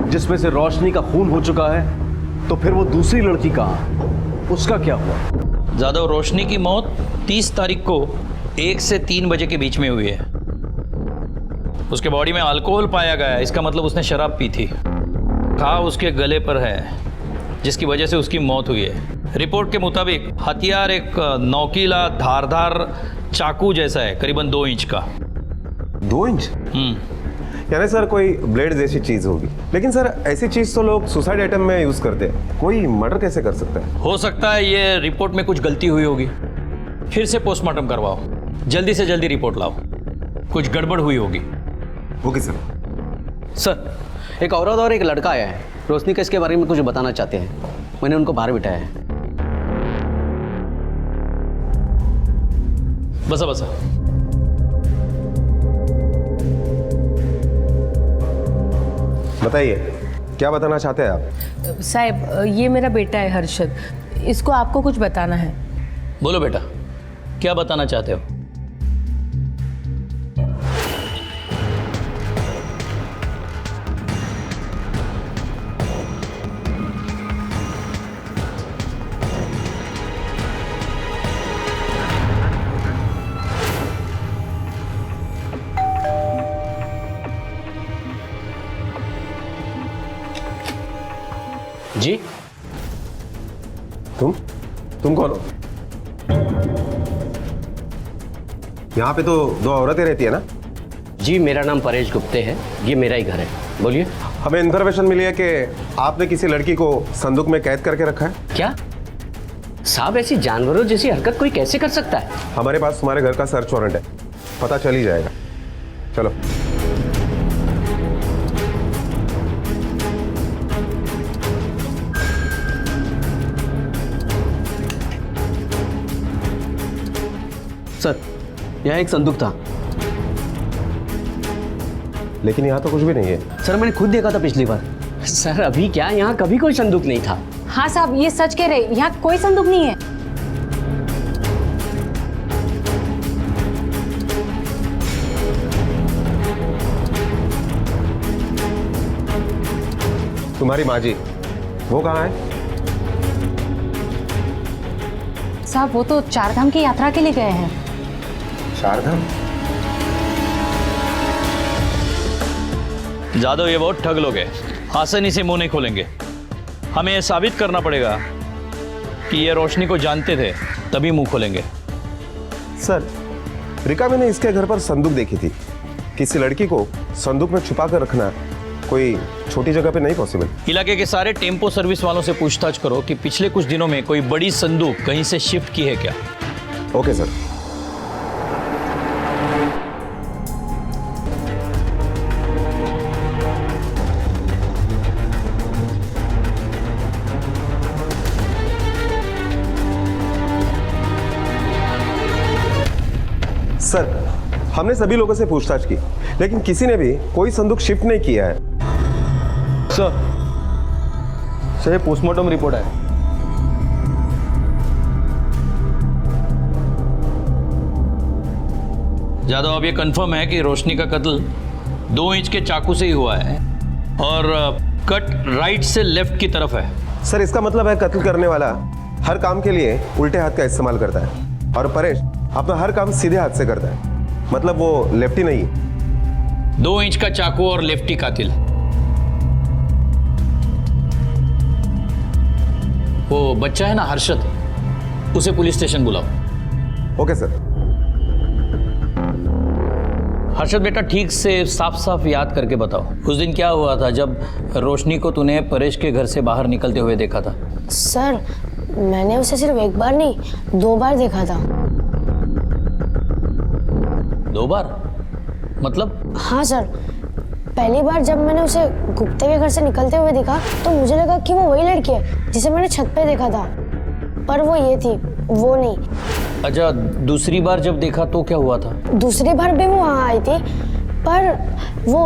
जिसमें से रोशनी का खून हो चुका है। तो फिर वो दूसरी लड़की कहाँ, उसका क्या हुआ? जादव, रोशनी की मौत 30 तारीख को 1 से 3 बजे के बीच में हुई है। उसके बॉडी में अल्कोहल पाया गया, इसका मतलब उसने शराब पी थी। घाव उसके गले पर है, जिसकी वजह से उसकी मौत हुई है। रिपोर्ट के मुताबिक हथियार एक नोकीला धारदार चाकू जैसा है, करीबन 2 इंच का। 2 इंच? यानी सर कोई ब्लेड जैसी चीज होगी। लेकिन सर ऐसी चीज तो लोग सुसाइड आइटम में यूज करते हैं, कोई मर्डर कैसे कर सकता है? हो सकता है ये रिपोर्ट में कुछ गलती हुई होगी, फिर से पोस्टमार्टम करवाओ, जल्दी से जल्दी रिपोर्ट लाओ, कुछ गड़बड़ हुई होगी। Okay sir. सर, एक औरत और एक लड़का आया है, रोशनी केस के बारे में कुछ बताना चाहते हैं, मैंने उनको बाहर बिठाया है। बसा बसा। बताइए, क्या बताना चाहते हैं आप? साहब, ये मेरा बेटा है हर्षद, इसको आपको कुछ बताना है। बोलो बेटा, क्या बताना चाहते हो? जी? तुम कौन हो? यहाँ पे तो 2 औरतें रहती है ना? जी, मेरा नाम परेश गुप्ते है, ये मेरा ही घर है। बोलिए। हमें इन्फॉर्मेशन मिली है कि आपने किसी लड़की को संदूक में कैद करके रखा है। क्या साहब, ऐसी जानवरों जैसी हरकत कोई कैसे कर सकता है? हमारे पास तुम्हारे घर का सर्च वारंट है, पता चल ही जाएगा। चलो। सर, यहाँ एक संदूक था। लेकिन यहाँ तो कुछ भी नहीं है। सर, मैंने खुद देखा था पिछली बार। सर, अभी क्या, यहाँ कभी कोई संदूक नहीं था। हाँ साहब, ये सच कह रहे, यहाँ कोई संदूक नहीं है। तुम्हारी माँ जी, वो कहाँ है? साहब वो तो चारधाम की यात्रा के लिए गए हैं। चारधाम? जादव ये बहुत ठग लोग हैं, आसानी से मुंह नहीं खोलेंगे। हमें यह साबित करना पड़ेगा कि ये रोशनी को जानते थे, तभी मुंह खोलेंगे। सर, रिका मैंने इसके घर पर संदूक देखी थी। किसी लड़की को संदूक में छुपा कर रखना कोई छोटी जगह पे नहीं पॉसिबल। इलाके के सारे टेम्पो सर्विस वालों से पूछताछ करो कि पिछले कुछ दिनों में कोई बड़ी संदूक कहीं से शिफ्ट की है क्या। Okay sir. सर, हमने सभी लोगों से पूछताछ की, लेकिन किसी ने भी कोई संदूक शिफ्ट नहीं किया है। सर ये पोस्टमार्टम रिपोर्ट है। जादव, अब ये कंफर्म है कि रोशनी का कत्ल 2 इंच के चाकू से ही हुआ है और कट राइट से लेफ्ट की तरफ है। सर, इसका मतलब है कत्ल करने वाला हर काम के लिए उल्टे हाथ का इस्तेमाल करता है और परेश अपना हर काम सीधे हाथ से करता है, मतलब वो लेफ्टी नहीं है। 2 इंच का चाकू और लेफ्टी कातिल। वो बच्चा है ना हर्षद, उसे पुलिस स्टेशन बुलाओ। Okay sir. हर्षद बेटा, ठीक से साफ साफ याद करके बताओ, उस दिन क्या हुआ था जब रोशनी को तूने परेश के घर से बाहर निकलते हुए देखा था? सर, मैंने उसे सिर्फ एक बार नहीं 2 बार देखा था। 2 बार? मतलब? हाँ सर, पहली बार जब मैंने उसे गुप्ते के घर से निकलते हुए देखा तो मुझे लगा कि वो वही लड़की है जिसे मैंने छत पे देखा था, पर वो ये थी, वो नहीं। अच्छा, दूसरी बार जब देखा तो क्या हुआ था? दूसरी बार भी वो वहाँ आई थी, पर वो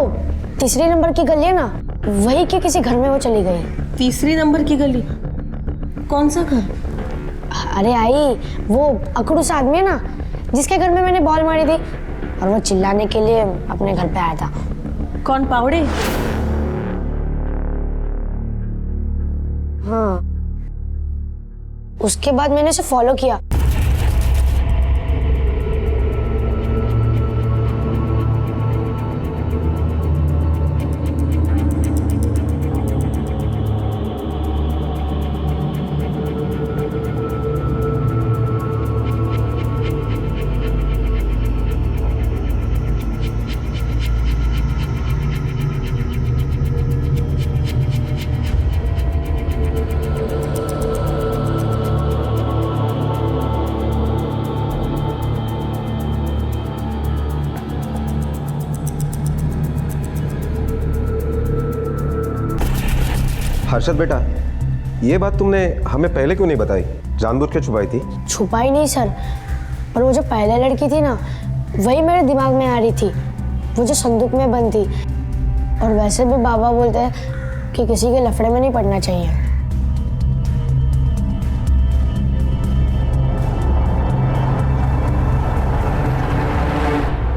3 नंबर की गली है ना, वही के किसी घर में वो चली गई। 3 नंबर की गली? कौन सा घर? अरे आई, वो अकड़ू सा आदमी है ना जिसके घर में मैंने बॉल मारी थी और वो चिल्लाने के लिए अपने घर पे आया था। कौन, पावड़े? हाँ, उसके बाद मैंने उसे फॉलो किया। हर्षद बेटा, ये बात तुमने हमें पहले क्यों नहीं बताई? जानबूझ के छुपाई थी? छुपाई नहीं सर, पर वो जो पहले लड़की थी ना, वही मेरे दिमाग में आ रही थी, वो जो संदूक में बंद थी। और वैसे भी बाबा बोलते हैं कि किसी के लफड़े में नहीं पड़ना चाहिए।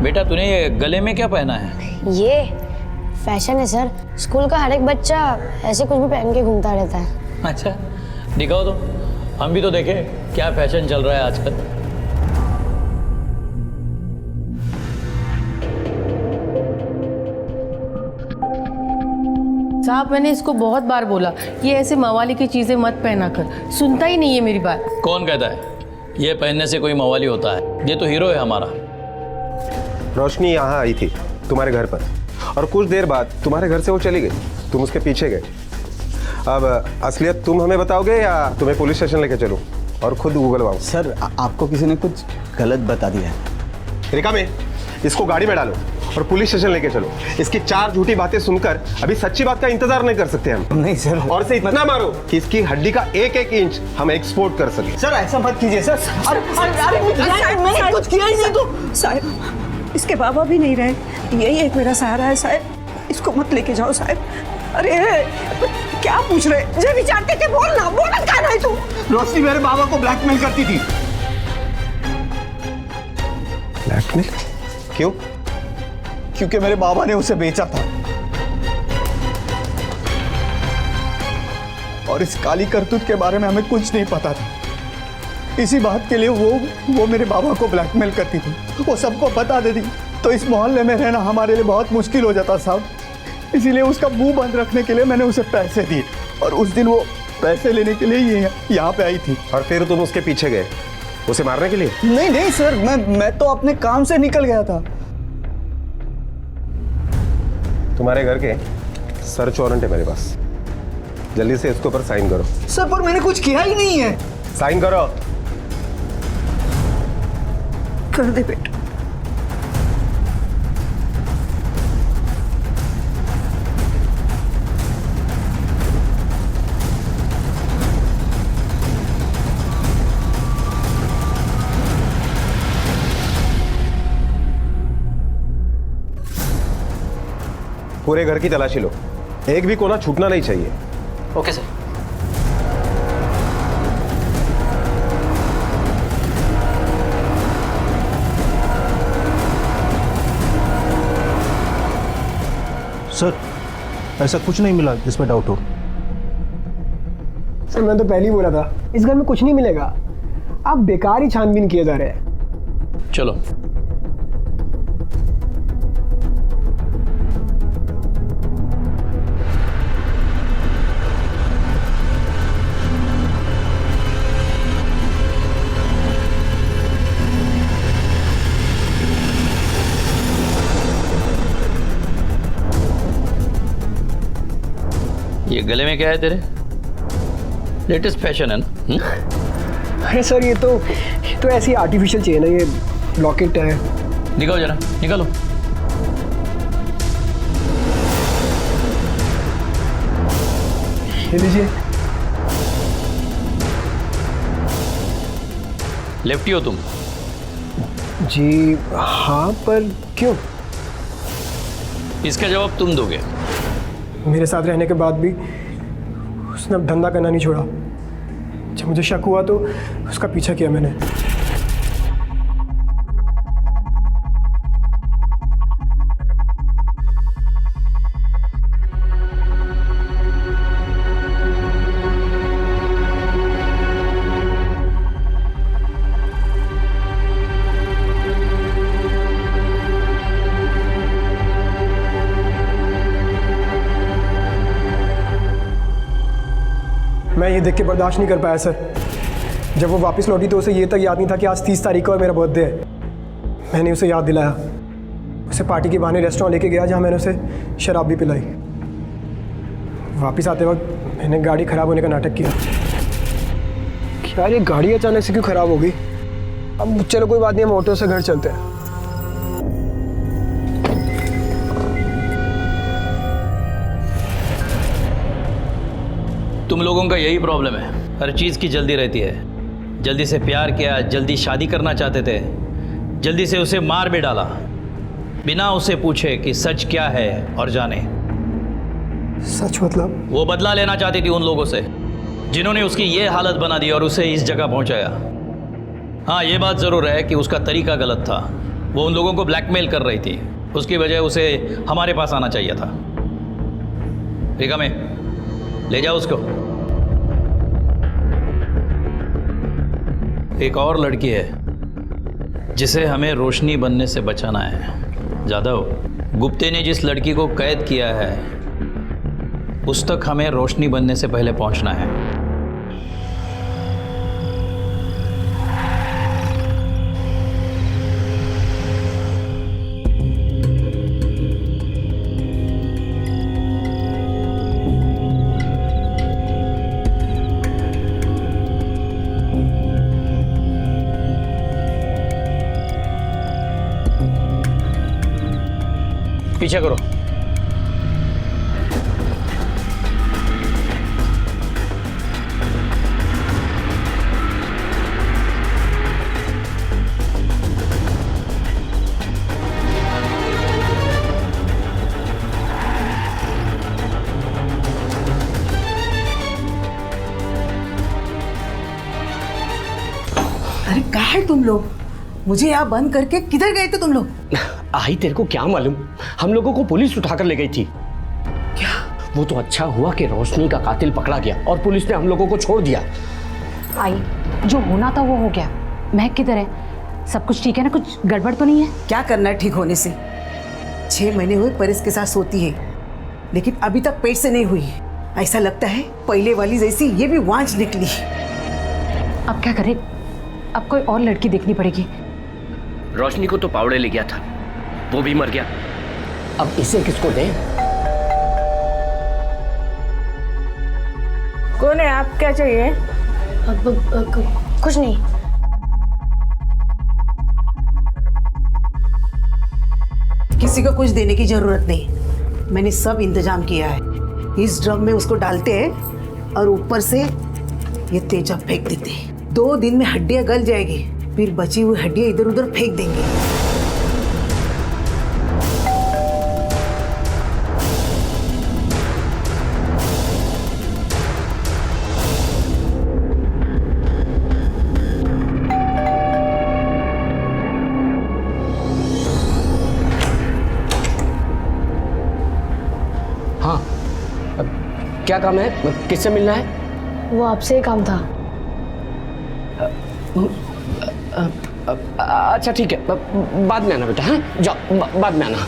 बेटा, तूने ये गले में क्या पहना है? ये फैशन है सर, स्कूल का हर एक बच्चा ऐसे कुछ भी पहन के घूमता रहता है। अच्छा, दिखाओ तो, हम भी तो देखें क्या फैशन चल रहा है आजकल। साहब, मैंने इसको बहुत बार बोला ये ऐसे मवाली की चीजें मत पहना कर, सुनता ही नहीं है मेरी बात। कौन कहता है ये पहनने से कोई मवाली होता है? ये तो हीरो है हमारा। रोशनी यहाँ आई थी तुम्हारे घर पर और कुछ देर बाद तुम्हारे घर से वो चली गई, तुम उसके पीछे गए। अब असलियत तुम हमें बताओगे या तुम्हें पुलिस स्टेशन लेके चलूं और खुद उगलवाऊं? सर, आपको किसी ने कुछ गलत बता दिया है। रिका में इसको गाड़ी में डालो और पुलिस स्टेशन लेके चलो। इसकी 4 झूठी बातें सुनकर अभी सच्ची बात का इंतजार नहीं कर सकते हम। नहीं सर। और इसे इतना मारो कि इसकी हड्डी का 1-1 इंच हम एक्सपोर्ट कर सके। सर, ऐसा मत कीजिए सर। मैंने कुछ किया ही नहीं तो। साहब, इसके बाबा भी नहीं रहे, यही एक मेरा सहारा है साहब, इसको मत लेके जाओ साहब। अरे क्या पूछ रहे, जो विचारते थे बोलना, बोलना क्या नहीं तू? रोशनी मेरे बाबा को ब्लैकमेल करती थी। ब्लैकमेल? क्यों? क्योंकि मेरे बाबा ने उसे बेचा था। और इस काली करतूत के बारे में हमें कुछ नहीं पता था। इसी बात के लिए वो मेरे बाबा को ब्लैकमेल करती थी, वो सबको बता देती, तो इस मोहल्ले में रहना हमारे लिए बहुत मुश्किल हो जाता साहब। इसीलिए उसका मुंह बंद रखने के लिए मैंने उसे पैसे दिए और उस दिन वो पैसे लेने के लिए ये यहाँ पे आई थी। और फिर तुम उसके पीछे गए उसे मारने के लिए? नहीं सर, मैं तो अपने काम से निकल गया था। तुम्हारे घर के सर्च वारंट है मेरे पास, जल्दी से इसके ऊपर साइन करो। सर पर मैंने कुछ किया ही नहीं है। साइन करो। कर दे बेटा। पूरे घर की तलाशी लो, एक भी कोना छूटना नहीं चाहिए। Okay sir. सर ऐसा कुछ नहीं मिला जिसमें डाउट हो। सर मैं तो पहले ही बोला था इस घर में कुछ नहीं मिलेगा, आप बेकार ही छानबीन किए जा रहे हैं। चलो। ये गले में क्या है तेरे? लेटेस्ट फैशन है ना? अरे सर ये तो ऐसी आर्टिफिशियल चेन है, ये लॉकेट है। दिखाओ जरा, निकालो। ये लीजिए। लेफ्टी हो तुम? जी हाँ, पर क्यों? इसका जवाब तुम दोगे। मेरे साथ रहने के बाद भी उसने अब धंधा करना नहीं छोड़ा। जब मुझे शक हुआ तो उसका पीछा किया मैंने। मैं ये देख के बर्दाश्त नहीं कर पाया सर। जब वो वापस लौटी तो उसे ये तक याद नहीं था कि आज 30 तारीख को और मेरा बर्थडे है। मैंने उसे याद दिलाया, उसे पार्टी के बहाने रेस्टोरेंट लेके गया जहाँ मैंने उसे शराब भी पिलाई। वापस आते वक्त मैंने गाड़ी ख़राब होने का नाटक किया। क्या ये गाड़ी अचानक से क्यों ख़राब हो गई? अब चलो कोई बात नहीं, हम ऑटो से घर चलते हैं। तुम लोगों का यही प्रॉब्लम है, हर चीज़ की जल्दी रहती है। जल्दी से प्यार किया, जल्दी शादी करना चाहते थे, जल्दी से उसे मार भी डाला बिना उसे पूछे कि सच क्या है और जाने। सच मतलब? वो बदला लेना चाहती थी उन लोगों से जिन्होंने उसकी ये हालत बना दी और उसे इस जगह पहुंचाया। हाँ, ये बात ज़रूर है कि उसका तरीका गलत था। वो उन लोगों को ब्लैकमेल कर रही थी, उसकी वजह उसे हमारे पास आना चाहिए था। रिका में ले जाओ उसको। एक और लड़की है जिसे हमें रोशनी बनने से बचाना है। जादव, गुप्ते ने जिस लड़की को कैद किया है उस तक हमें रोशनी बनने से पहले पहुंचना है। पीछे करो। अरे कहाँ है तुम लोग? मुझे यहाँ बंद करके किधर गए थे तुम लोग? आई तेरे को क्या मालूम, हम लोगों को पुलिस उठाकर ले गई थी। क्या वो तो अच्छा हुआ कि रोशनी का कातिल पकड़ा गया और पुलिस ने हम लोगों को छोड़ दिया। आई, जो होना था वो हो गया। महक किधर है? सब कुछ ठीक है ना? कुछ गड़बड़ तो नहीं है? क्या करना है ठीक होने से? 6 महीने हुए परिस के साथ सोती है, लेकिन अभी तक पेट से नहीं हुई। ऐसा लगता है पहले वाली जैसी ये भी वांझ निकली। अब क्या करें? अब कोई और लड़की देखनी पड़ेगी। रोशनी को तो पावड़े ले गया था, वो भी मर गया। अब इसे किसको दें? कौन है आप? क्या चाहिए? कुछ नहीं। किसी को कुछ देने की जरूरत नहीं, मैंने सब इंतजाम किया है। इस ड्रम में उसको डालते हैं और ऊपर से ये तेजा फेंक देते हैं। 2 दिन में हड्डियां गल जाएगी, फिर बची हुई हड्डियां इधर उधर फेंक देंगे। हाँ, क्या काम है? किससे मिलना है? वो आपसे ही काम था। अच्छा ठीक है, बाद में आना बेटा। हाँ जाओ, बाद में आना।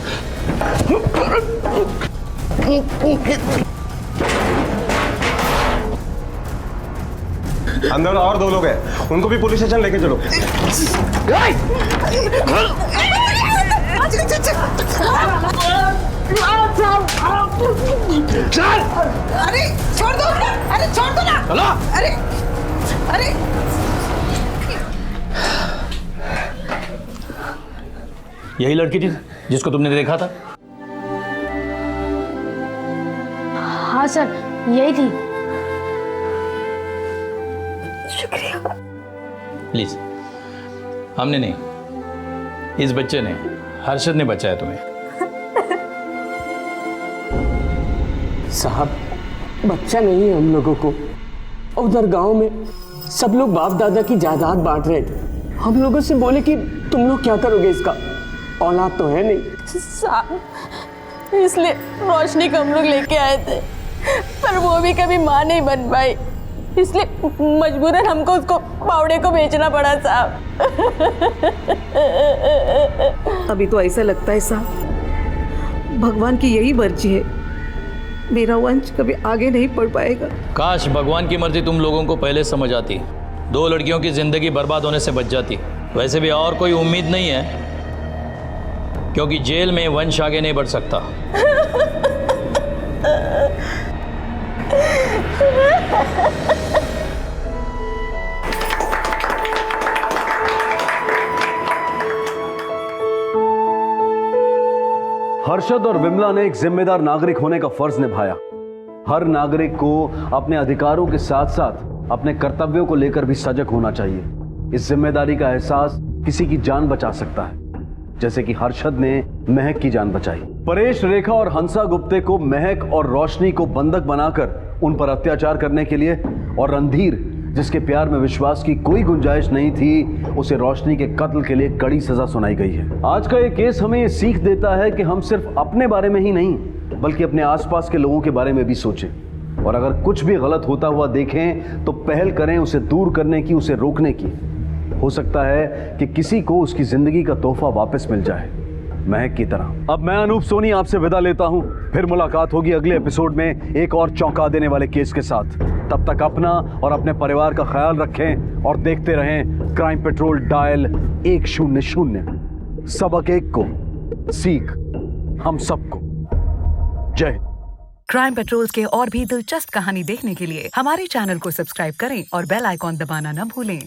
अंदर और 2 लोग हैं, उनको भी पुलिस स्टेशन लेके चलो। अरे छोड़ दो, अरे छोड़ दो ना। चलो। अरे अरे यही लड़की थी जिसको तुमने देखा था? हाँ सर, यही थी। शुक्रिया। प्लीज, हमने नहीं, इस बच्चे ने, हर्षद ने बचाया तुम्हें। साहब, बच्चा नहीं है हम लोगों को। उधर गांव में सब लोग बाप दादा की जायदाद बांट रहे थे। हम लोगों से बोले कि तुम लोग क्या करोगे इसका? औलाद तो है नहीं। साहब, इसलिए रोशनी को हम लोग लेके आए थे, पर वो भी कभी माँ नहीं बन पाई, इसलिए मजबूरन हमको उसको पावड़े को बेचना पड़ा साहब। अभी तो ऐसा लगता है साहब, भगवान की यही मर्जी है, मेरा वंश कभी आगे नहीं बढ़ पाएगा। काश भगवान की मर्जी तुम लोगों को पहले समझ आती, 2 लड़कियों की जिंदगी बर्बाद होने से बच जाती। वैसे भी और कोई उम्मीद नहीं है, क्योंकि जेल में वंश आगे नहीं बढ़ सकता। हर्षद और विमला ने एक जिम्मेदार नागरिक होने का फर्ज निभाया। हर नागरिक को अपने अधिकारों के साथ साथ अपने कर्तव्यों को लेकर भी सजग होना चाहिए। इस जिम्मेदारी का एहसास किसी की जान बचा सकता है, जैसे कि हर्षद ने महक की जान बचाई। परेश, रेखा और हंसा गुप्ते को महक और रोशनी को बंधक बनाकर उन पर अत्याचार करने के लिए, और रणधीर, जिसके प्यार में विश्वास की कोई गुंजाइश नहीं थी, उसे रोशनी के कत्ल के लिए कड़ी सजा सुनाई गई है। आज का ये केस हमें ये सीख देता है कि हम सिर्फ अपने बारे में ही नहीं, बल्कि अपने आसपास के लोगों के बारे में भी सोचें, और अगर कुछ भी गलत होता हुआ देखें तो पहल करें उसे दूर करने की, उसे रोकने की। हो सकता है कि किसी को उसकी जिंदगी का तोहफा वापस मिल जाए, महक की तरह। अब मैं अनूप सोनी आपसे विदा लेता हूं, फिर मुलाकात होगी अगले एपिसोड में एक और चौंका देने वाले केस के साथ। तब तक अपना और अपने परिवार का ख्याल रखें और देखते रहें क्राइम पेट्रोल डायल 100। सबक एक को, सीख हम सबको। जय हिंद। क्राइम पेट्रोल के और भी दिलचस्प कहानी देखने के लिए हमारे चैनल को सब्सक्राइब करें और बेल आइकॉन दबाना न भूलें।